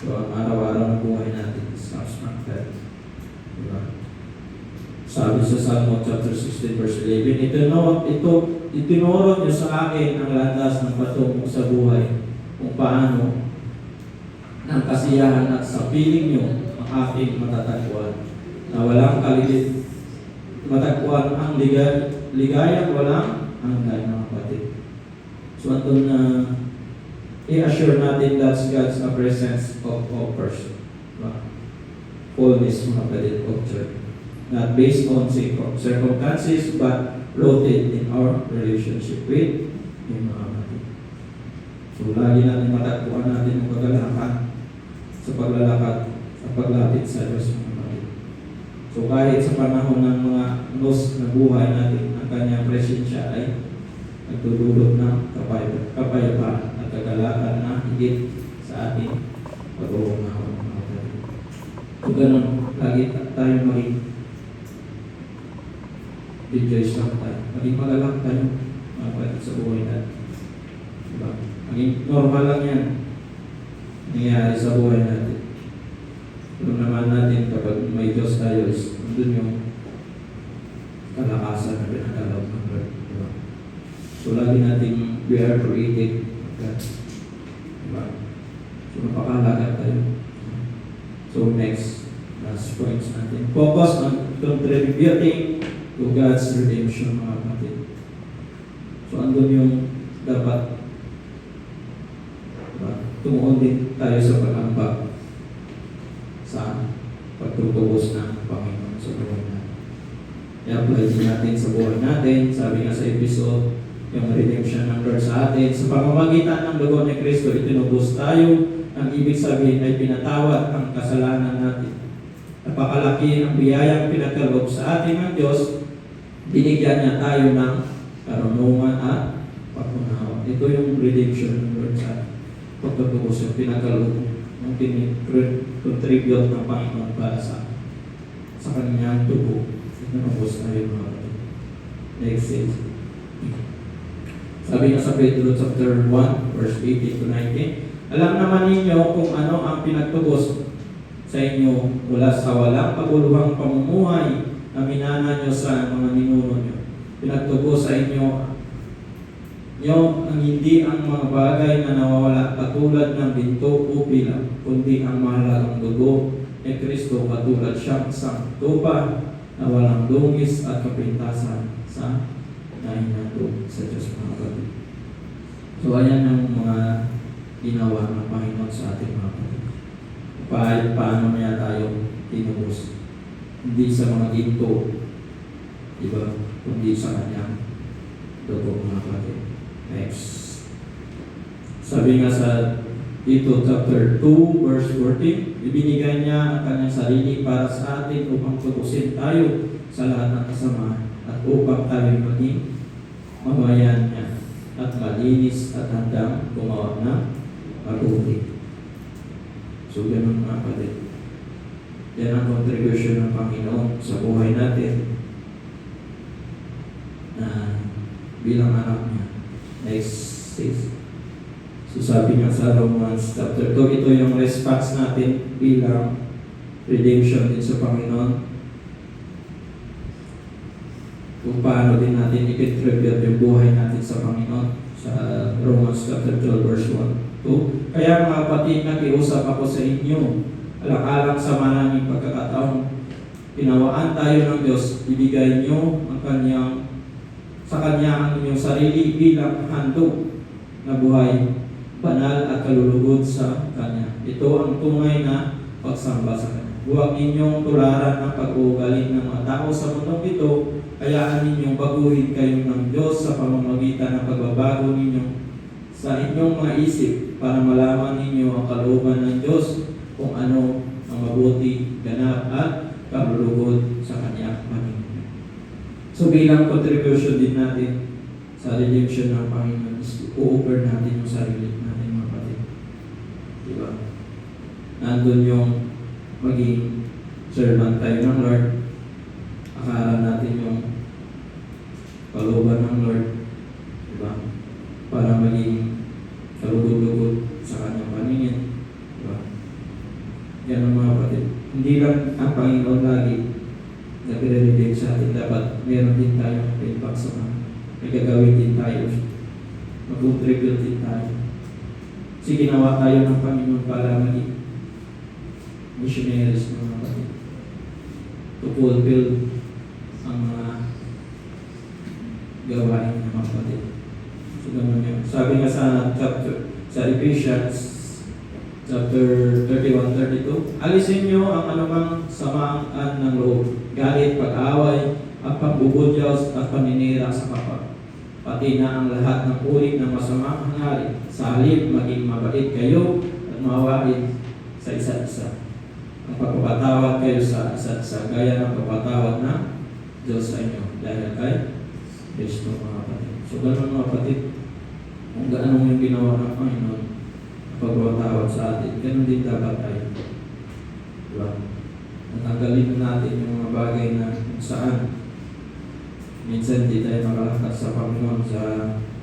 So, ang araw-araw ng buhay natin is comes from God. Diba? Sabi sa Psalm chapter 16 verse 11, itinuro niyo sa akin ang landas ng patungo sa buhay, kung paano ng kasiyahan at sa piling niyo ang aking matatagpuan, na walang kaligid, matagpuan ang ligayang walang hanggan, mga kapatid. So, andun na i-assure natin that's God's presence of all person. Diba? Fullness, mga kapatid, of joy. Not based on circumstances, but rooted in our relationship with Him, mga kapatid. So, lagi natin matagpuan natin ang kagalakan sa paglalakad, sa paglapit sa Diyos, mga kapatid. So, kahit sa panahon ng mga nos na buhay natin, ang kanyang presensya ay nagdudulot ng kapayapaan at kagalakan na higit sa ating pag-uungawan, mga kapatid. So, ganun, lagi tayo maging rejoice lang tayo. Maging magalak tayo, mga kapatid, sa buhay natin. Diba? Maging normal lang yan nangyayari sa buhay natin. Alam naman natin kapag may Diyos tayo is doon yung kalakasan na pinagalaw ng Lord. Diba? So lagi natin we are created. Diba? So napakalaga tayo. So next, last points natin. Focus on contributing to God's redemption, mga kapatid. So andun yung dapat tumuon din tayo sa pag-ambag sa pagtutubos ng Panginoon sa buhay natin. I-apply din natin sa buhay natin. Sabi nga sa episode, yung redemption ng Lord sa atin. Sa pamamagitan ng dugo ni Kristo, itinubos tayo. Ang ibig sabihin ay pinatawad ang kasalanan natin. napakalaki ang biyayang pinagkaloob sa atin ng Diyos, binigyan niya tayo ng karunungan at pag-unawa. Ito yung redemption ng Lord sa atin. Pagkatapos yung pinagkaloob ng contribute ng Panginoon para sa kanyang dugo. Tinubos tayo mga kapatid. Next page. Sabi nga sa Pedro chapter 1, verse 18 to 19, alam naman ninyo kung ano ang pinagtubos sa inyo mula sa walang paguluhang pamumuhay na minana nyo sa mga ninuno nyo. Pinagtubos sa inyo ang hindi ang mga bagay na nawawala katulad ng binto o pila, kundi ang mahalagang dugo ni Kristo katulad siyang isang tupa na walang dungis at kapintasan sa nahinatog sa Diyos mga kapatid. So ayan ang mga ginawa ng Panginoon sa ating mga kapatid. Paano niya tayo tinubos? Hindi sa mga ginto, diba? Kundi sa kanyang dugo mga kapatid. Next. Sabi nga sa Tito chapter 2 verse 14, ibinigay niya ang kanyang sarili para sa atin upang tubusin tayo sa lahat ng kasama at upang tayo maging mamayan niya at malinis at handang gumawa ng mabuti. So ganun mga kapatid. Yan ang contribution ng Panginoon sa buhay natin na bilang anak niya. Next 6. So sabi nga sa Romans chapter 2, ito yung response natin bilang redemption din sa Panginoon. Kung paano din natin i-contribute yung buhay natin sa Panginoon sa Romans chapter 12 verse 1, 2. Kaya mga kapatid, nakiusap ako sa inyo, alang-alang sa maraming pagkakataon, pinawaan tayo ng Diyos, ibigay niyo sa Kanya ang inyong sarili bilang handog na buhay, banal at kalulugod sa Kanya. Ito ang tunay na pagsamba sa Kanya. Huwag ninyong tularan ang pag-uugali ng mga tao sa mundong ito, hayaan ninyong baguhin kayo ng Diyos sa pamamagitan ng pagbabago ninyo sa inyong mga isip para malaman ninyo ang kalooban ng Diyos kung ano ang mabuti, ganap at kalulugod sa Kanya. So bilang contribution din natin sa redemption ng Panginoon, u-offer natin yung sarili natin mga kapatid. Diba? Nandun yung maging servant tayo ng Lord. Akala natin yung kalooban ng Lord. Diba? Para maging kalugod-lugod sa kanyang paningin. Diba? Yan ang mga kapatid. Hindi lang ang Panginoon lagi nagre-redeem sa atin. Dapat meron din tayong feedback sa mga. May gagawin din tayo. Mag-contribute din tayo. Kasi ginawa tayo ng Panginoon para maging missionaries mga kapatid. To fulfill ang mga gawain ng mga kapatid. So ganun yun. Sabi nga sa Ephesians chapter 31-32, alisin nyo ang anumang samaan ng loob, galit, pag-away, at pagbubudyaw at paninira sa kapwa. Pati na ang lahat ng uri ng masamang hangarin. Sa halip, maging mabait kayo at mawain sa isa't isa. Ang pagpapatawad kayo sa isa't isa, gaya ng pagpapatawad ng Diyos sa inyo dahil kay Kristo mga kapatid. So ganun mga kapatid, kung gaano yung ginawa ng Panginoon, pagpapatawad sa atin, ganun din dapat tayo. Diba? Natanggalin natin yung mga bagay na saan minsan di tayo makalakas sa Panginoon sa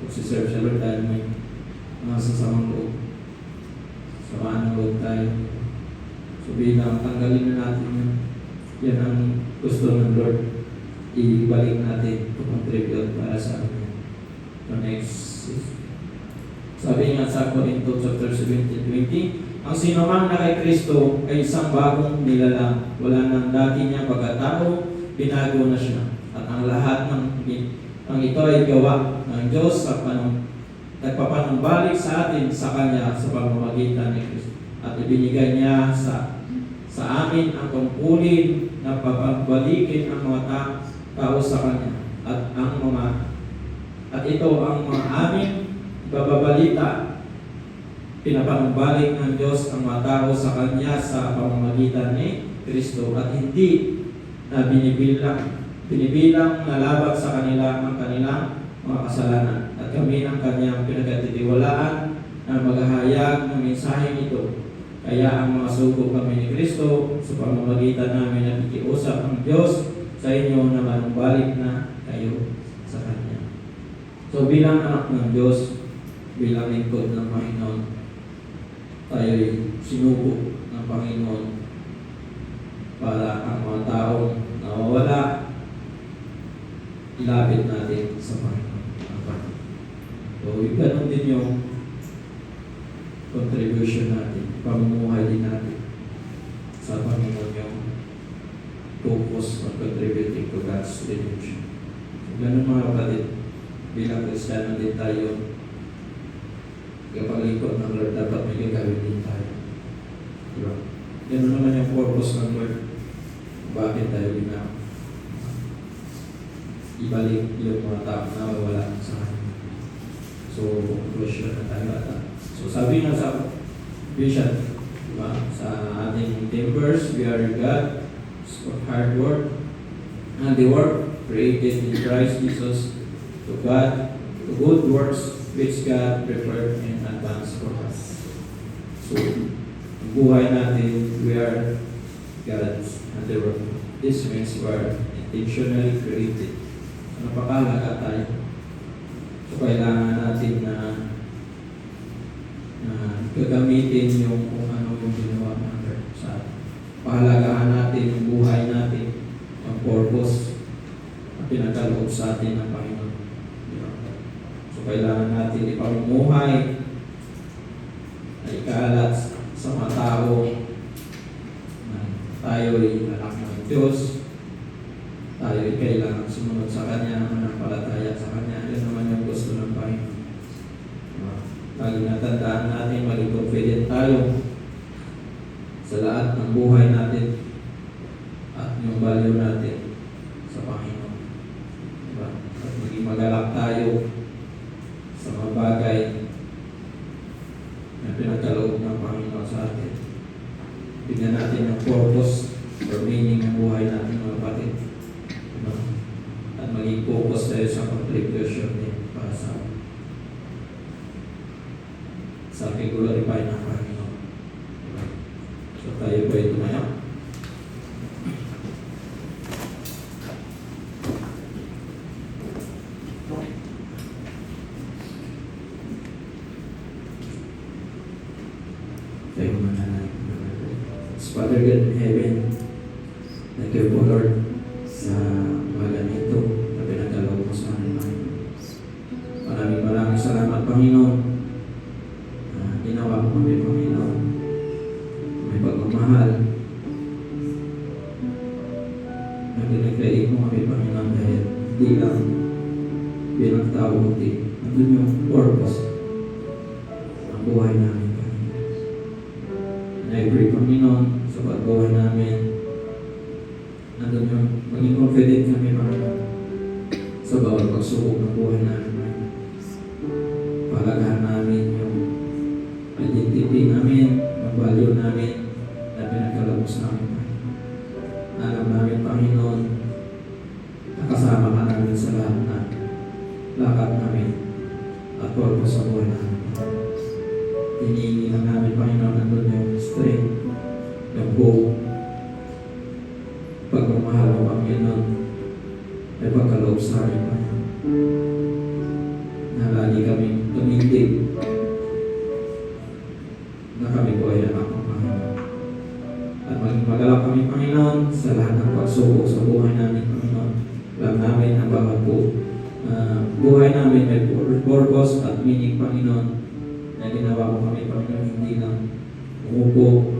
pagsiserve sa Lord dahil may mga sasamang loob. Samaan ng loob tayo. So bilang tanggalin na natin yun, yan ang gusto ng Lord. Ibalik natin to contribute para sa amin. So next, sabi nga sa Corinto chapter 17-20, ang sinumang na kay Kristo ay isang bagong nilalang. Wala nang dati niyang pagkatao, binago na siya. At ang lahat ng ito ay gawa ng Diyos sa nagpapanumbalik sa atin sa Kanya sa pamamagitan ni Kristo. At ibinigay niya sa amin ang tungkulin na pagbalikin ang mga tao sa Kanya. At ito ang mga amin bababalita pinapanumbalik ng Diyos ang mga tao sa Kanya sa pamamagitan ni Kristo at hindi na binibilang na labag sa kanila ang kanilang mga kasalanan. At kami ang Kanyang pinagkatitiwalaan na maghahayag ng mensaheng ito. Kaya ang mga sugo kami ni Kristo sa pamamagitan namin na nakikiusap ang Diyos sa inyo na manumbalik na kayo sa Kanya. So bilang anak ng Diyos, bilang lingkod ng Panginoon, tayo'y sinugo ng Panginoon para ang mga taong nawawala, ilapit natin sa Panginoon. So, ganun din yung contribution natin, pamumuhay din natin sa Panginoon yung focus on contributing to God's redemption. So, ganun mga kapatid, bilang Kristiyano din tayo, kapag lingkod ng Lord, dapat may gagawin din tayo. Diba? Ganun naman yung purpose ng Lord. Bakit tayo ibalik yung mga tao na wala sa Kanya. So, conclusion na tayo ata. So, sabi nga sa vision, diba? Sa ating timbers, we are God, hard work, and the work created in Christ Jesus to God, to good works which God prepared in advance for us. So, ang buhay natin, we are God's handiwork. This means we are intentionally created. So, napakahalaga tayo. So, kailangan natin na gagamitin yung kung ano yung ginawa ng Lord sa atin. Pahalagahan natin yung buhay natin, ang purpose na pinagkaloob sa atin ng Panginoon. Diba? So, kailangan natin ipamumuhay na ikalat sa mga tao na tayo'y anak ng Diyos, tayo'y kailangan sumunod sa Kanya, manampalataya sa Kanya. Yan naman yung gusto ng Panginoon. Lagi natandaan natin, maging confident tayo sa lahat ng buhay natin at yung value natin sa Panginoon. Diba? At maging magalak tayo sa mga bagay na pinagkaloob ng Panginoon sa atin. Bigyan natin ng purpose or meaning ng buhay natin, mga kapatid. Diba? At maging focus tayo sa contribution din para sa pag-glorify ng Panginoon. Diba? So tayo po ay tumayo. Tayo manalangin. Father God in heaven, thank you po Lord sa mga ganito na pinagkaloob mo sa amin. Maraming salamat Panginoon. Ginawa mo kami, Panginoon. May pagmamahal. Nagdinagdaig mo kami, Panginoon, dahil di lang bilang tao, hindi. Nandun yung purpose ng buhay namin, Panginoon. And I pray, Panginoon, sa pagbuhay namin, nandun yung maging confident kami, Panginoon, sa bawat pagsubok ng buhay namin, Panginoon. Palagahan namin yung identity namin, ang value namin na pinagkaloob sa amin. Alam namin, Panginoon, nakasama ka namin sa lahat na lakad namin at purpose sa buhay namin. Hinihingi lang namin, Panginoon, nandun yung strength, yung hope, pagmamahal mo, Panginoon, ay pagkaloob sa amin, Panginoon. Na lagi kaming tumindig na kami po ay anak ng Panginoon. At maging magalak kami, Panginoon, sa lahat ng pagsubok sa buhay namin, Panginoon. Alam namin ang bawat po buhay namin may purpose at meaning, Panginoon, na ginawa ko kami, Panginoon, hindi lang umupo,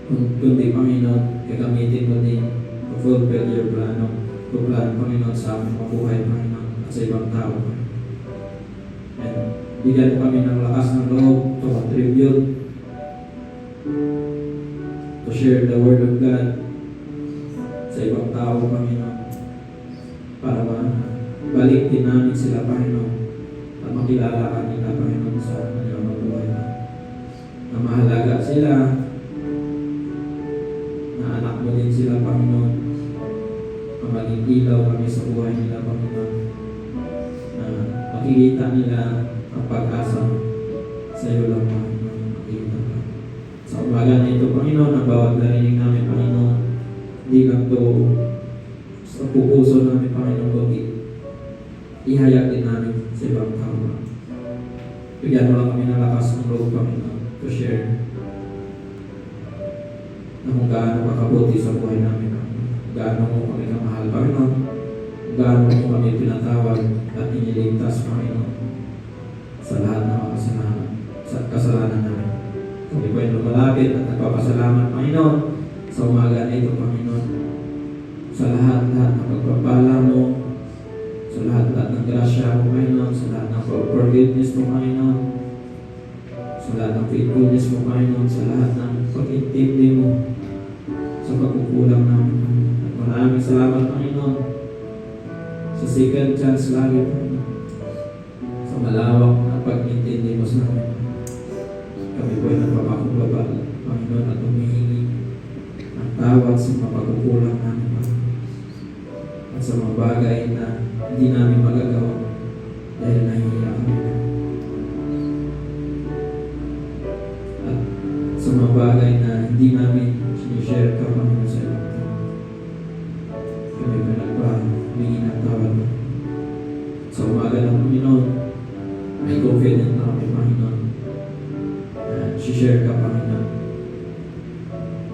kundi, Panginoon, gagamitin mo din to fulfill your plano, Panginoon, sa aming mabuhay, Panginoon, at sa ibang tao, Panginoon. And bigyan mo kami ng lakas ng loob to contribute, to share the Word of God sa ibang tao, Panginoon, para balik din namin sila, Panginoon, at makilala ka nila, Panginoon, sa kanilang buhay. mahalaga sila, na anak mo din sila, Panginoon, na maging ilaw kami sa buhay nila, Panginoon, na makikita nila ang pag-asa sa iyo lang, Panginoon, makikita ka. Sa umaga na ito, Panginoon, ang bawat narinig namin, Panginoon, hindi lang ito sa pupuso namin, Panginoon, kundi ihayag din namin sa ibang tao. Bigyan mo lang kami ng lakas ng loob, Panginoon, to share na kung gaano makabuti sa buhay namin, kung gaano mo kami kamahal, Panginoon, kung gaano mo kami pinatawag at iniligtas, Panginoon, sa lahat ng mga kasalanan namin. Kami po ay lumalapit at nagpapasalamat, Panginoon, sa umaga na ito, Panginoon, sa lahat-lahat ng pagpapala mo, sa lahat-lahat ng grasya mo, Panginoon, sa lahat ng forgiveness mo, Panginoon, sa lahat ng faithfulness mo, Panginoon, sa lahat ng pag-intindi mo sa pagkukulang namin, Panginoon. At maraming salamat, Panginoon, sa second chance lagi, Panginoon, sa malawak na pag-intindi mo sa amin. Kami po ay nagpapakumbaba, Panginoon, at humihingi ng tawad sa mga pagkukulang namin, Panginoon, at sa mga bagay na hindi namin magagawa dahil nahihiya kami. At sa mga bagay na hindi namin sinishare ka, Panginoon, sa ibang tao. Kami pa nagpahingi ng tawad. Sa umaga ng Panginoon, may confident na kami, Panginoon, na share ka, Panginoon.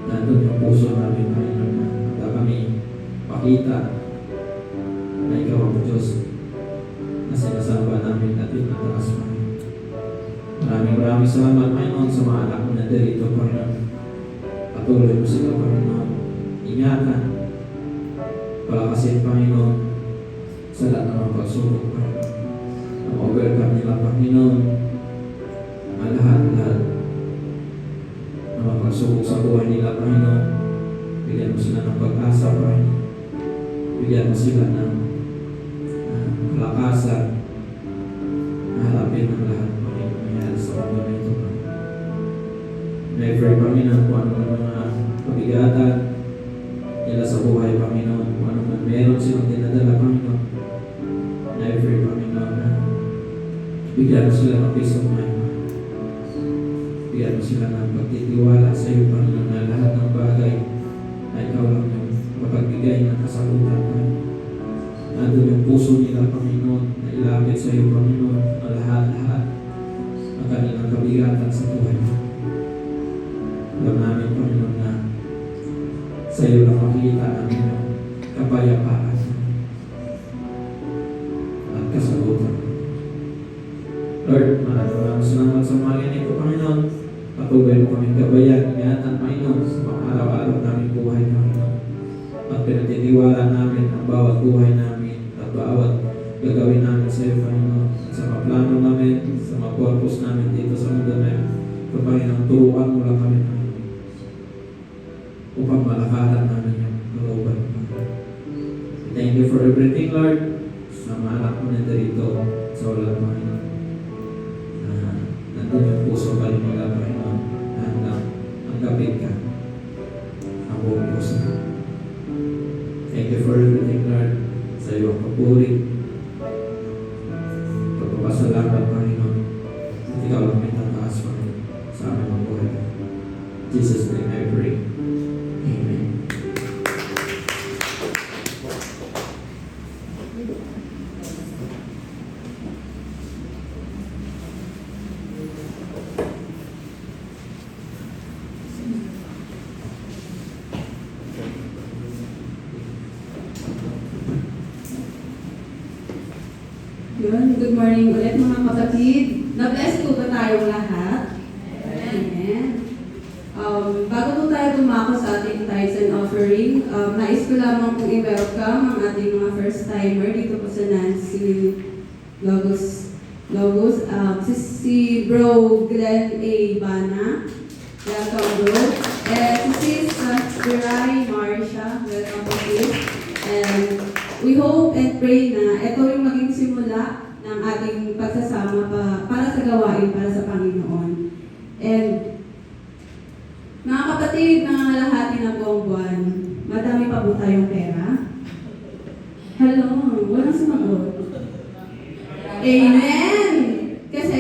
Nandun yung puso namin, Panginoon, na handa kami pakita na ikaw ang Diyos na sinasamba namin at pinataas, Panginoon. Maraming salamat, Panginoon, sa mga anak mo na dito, Panginoon. Patuloy mo sila, Panginoon. Ingatan. Palakasin, Panginoon, sa lahat ng mga pagsubok, Panginoon. Ang overcome nila, Panginoon. Ang lahat-lahat ng mga pagsubok sa buhay nila, Panginoon. Bigyan mo sila ng pag-asa, Panginoon. Bigyan mo sila ng kalakasan na harapin ang lahat, Panginoon, nangyari sa mundo na ito. Never, Panginoon, kung ano man mga pabigatan nila sa buhay, Panginoon, kung ano man meron silang dinadala, Panginoon. Never, Panginoon, na bigyan mo sila ng peace of mind. Bigyan mo sila ng pagtitiwala sa iyo, Panginoon, na lahat ng bagay na ikaw lang yung mapagbigay ng kasagutan, Panginoon. Nandun yung puso nila, Panginoon, na ilapit sa iyo, Panginoon, ang lahat-lahat ng kanilang kabigatan sa buhay. Alam namin, Panginoon, na sa iyo lang makikita namin yung kapayapaan at kasagutan. Lord, maraming salamat sa mga ganito, Panginoon. Patuloy mo kaming gabayan, ingatan, Panginoon, sa mga araw-araw naming buhay, Panginoon. At pinatitiwala namin ang bawat buhay namin, bawat gagawin namin sa iyo, Panginoon, at sa mga plano namin, sa mga purpose namin dito sa mundo na yun. Panginoon, turuan mo lang kami, Panginoon, upang malakaran namin yung kalooban, Panginoon. Thank you for everything, Lord, sa mga anak mo na dito sa wala, Panginoon. Nandun yung puso pa rin nila, Panginoon, na hanggang anggapin ka ang buong puso. Thank you for everything, Lord. Sa iyong papuri, pagpapasalamat, Panginoon, at ikaw lang may tataas, Panginoon, sa aming mga buhay. Jesus' name I pray. Amen. Yun, good morning ulit mga kapatid. Na-bless po ba tayong lahat? Amen. Bago po tayo dumako sa ating tithes and offering, nais ko lamang pong i-welcome ang ating mga first-timer dito po sa Nancy Logos. Si Bro Glenn A. Bana. Welcome, bro. And si Sis Virai Marsha. Welcome po, sis. And we hope and pray na ito yung maging simula ng ating pagsasama para sa gawain para sa Panginoon. And Mga kapatid, nangangalahati na po ang buwan. Madami pa po tayong pera. Hello, walang sumagot. Amen! Kasi,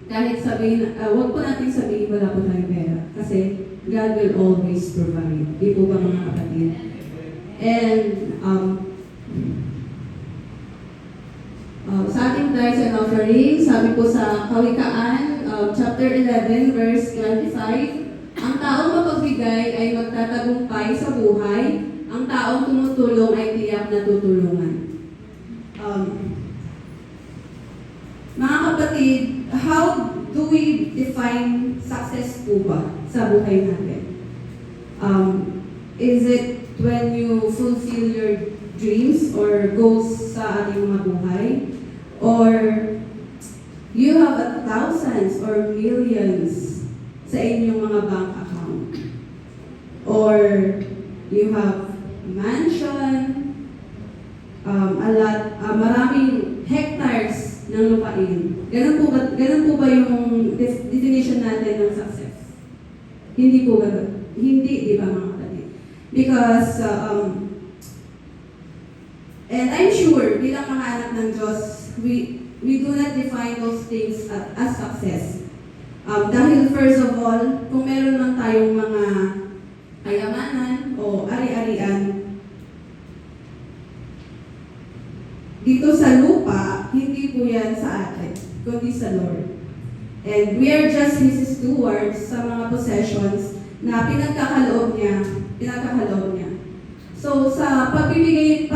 kahit sabihin, wag po natin sabihin wala po tayong pera. Kasi, God will always provide. Di po ba mga kapatid? And, sa ating tithes and offering, sabi po sa Kawikaan, chapter 11, verse 25, ang taong mapagbigay ay magtatagumpay sa buhay, ang taong tumutulong ay tiyak na tutulungan. Mga kapatid, how do we define success po ba sa buhay natin? Is it when you fulfill your dreams or goals sa ating mga buhay? Or you have thousands or millions sa inyong mga bank account? Or you have mansion, maraming hectares ng lupain. Ganun po ba yung definition natin ng success? Hindi po ba? Hindi, di ba mga kapatid? Because, and I'm sure, bilang mga anak ng Diyos, we do not define those things as success. Dahil first of all, kung meron lang tayong mga kayamanan o ari-arian, dito sa lupa, hindi po yan sa atin, kundi sa Lord. And we are just His stewards sa mga possessions na pinagkakaloob niya. So sa pagbibigay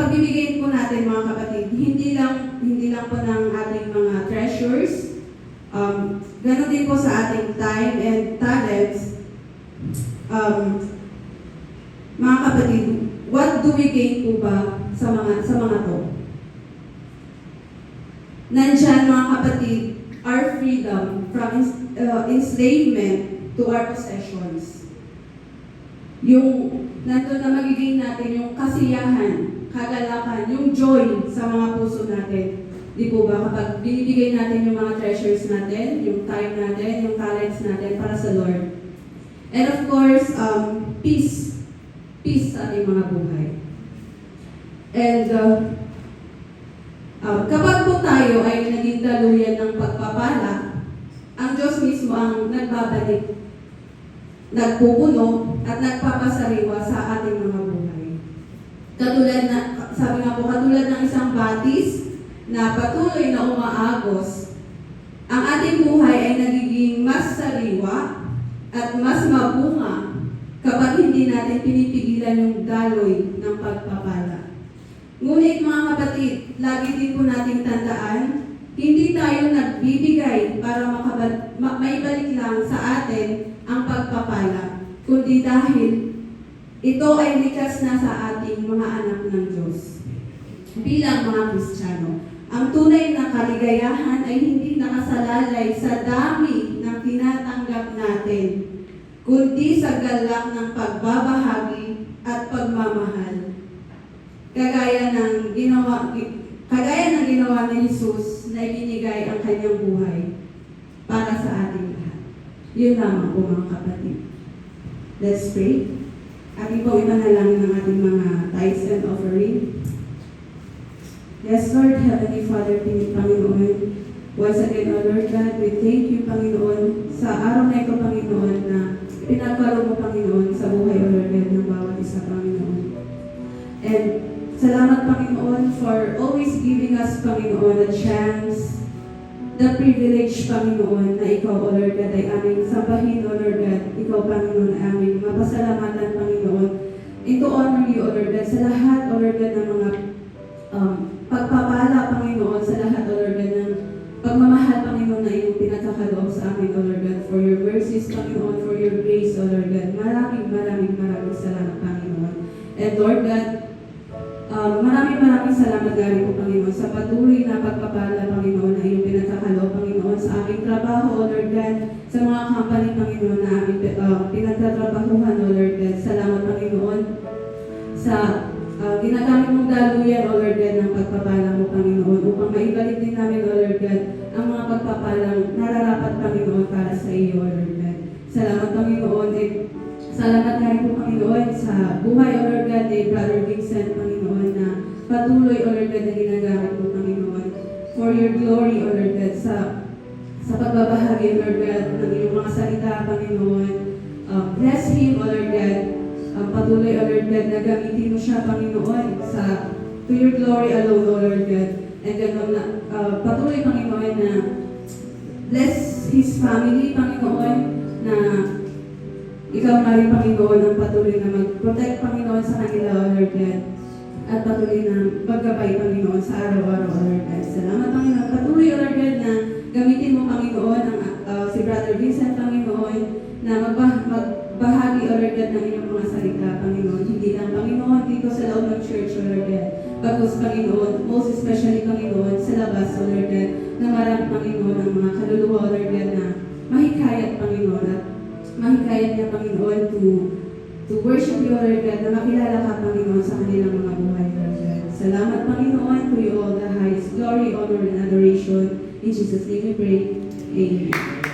po natin mga kapatid, hindi lang po ng ating mga treasures, ganoon din po sa ating time and talents. Mga kapatid, what do we gain po ba sa mga to? Nandyan mga kapatid, our freedom from enslavement to our possessions. Yung nandun na magiging natin yung kasiyahan, kagalakan, yung joy sa mga puso natin. Di po ba? Kapag binibigay natin yung mga treasures natin, yung time natin, yung talents natin para sa Lord. And of course, peace. Peace sa ating mga buhay. And kapag po tayo ay naging daluyan ng pagpapala, ang Diyos mismo ang nagbabalik, nagpupuno at nagpapasariwa sa ating mga buhay. Katulad ng isang batis na patuloy na umaagos, ang ating buhay ay nagiging mas sariwa at mas mabunga kapag hindi natin pinipigilan yung daloy ng pagpapala. Ngunit mga kapatid, lagi din po nating tandaan, hindi tayo nagbibigay para maibalik lang sa atin ang pagpapala, kundi dahil ito ay likas na sa ating mga anak ng Diyos. Bilang mga Kristiyano, ang tunay na kaligayahan ay hindi nakasalalay sa dami ng tinatanggap natin, kundi sa galak ng pagbabahagi at pagmamahal. Kagaya ng ginawa ni Jesus na ibinigay ang kanyang buhay para sa ating lahat. Yun lamang po mga kapatid. Let's pray. Ating pong ipanalangin ng ating mga tithes and offering. Yes, Lord, Heavenly Father, Panginoon, once again, O Lord God, we thank you, Panginoon, sa araw na ito, Panginoon, na pinagkaroon mo, Panginoon, sa buhay, O Lord God, ng bawat isa, Panginoon. And salamat, Panginoon, for always giving us, Panginoon, a chance, the privilege, Panginoon, na ikaw, O Lord God, ay aming sambahin, O Lord God. Ikaw, Panginoon, ay aming mapasalamatan, Panginoon. And to honor you, O Lord God, sa lahat, O Lord God, ng mga pagpapala, Panginoon, sa lahat, O Lord God, ng pagmamahal, Panginoon, na iyong pinagkakaloob sa amin, O Lord God, for your mercies, Panginoon, for your grace, O Lord God. Maraming salamat, Panginoon. And Lord God, maraming salamat galing po, Panginoon, sa patuloy na pagpapala, Panginoon, na iyong pinagkakaloob, Panginoon, sa aming trabaho, O Lord God, sa mga company, Panginoon, na aming pinagtatrabahuhan, O Lord God. Salamat, Panginoon, sa ginagamit mong daluyan, O Lord God, ng pagpapala mo, Panginoon, upang maibalik din namin, O Lord God, ang mga pagpapalang nararapat, Panginoon, para sa iyo, O Lord God. Salamat, Panginoon, Salamat nga rin po, Panginoon, sa buhay, O Lord God, ni Brother Vincent, Panginoon, na patuloy, O Lord God, na ginagamit mo, Panginoon, for your glory, O Lord God, sa pagbabahagi, O Lord God, ng iyong mga salita, Panginoon. Bless him, O Lord God. Patuloy, O Lord God, na gamitin mo siya, Panginoon, to your glory alone, O Lord God. And gano'n na, patuloy, Panginoon, na bless his family, Panginoon, na ikaw nga rin, Panginoon, ang patuloy na mag-protect, Panginoon, sa kanila, O Lord God. At patuloy na maggabay, Panginoon, sa araw-araw, O Lord God. Salamat, Panginoon. Patuloy, O Lord God, na gamitin mo, Panginoon, si Brother Vincent, Panginoon, na magbahagi, O Lord God, ng inyong mga salita, Panginoon. Hindi lang, Panginoon, dito sa loob ng church, O Lord God. Bagos, Panginoon, most especially, Panginoon, sa labas, O Lord God, na marami, Panginoon, ang mga kaluluwa, O Lord God, na mahikayat, Panginoon, at mahikayat niya, Panginoon, to worship you, O Lord God, na makilala ka, Panginoon, sa kanilang mga buhay, O Lord God. Salamat, Panginoon, to you all the highest glory, honor, and adoration. In Jesus' name we pray. Amen.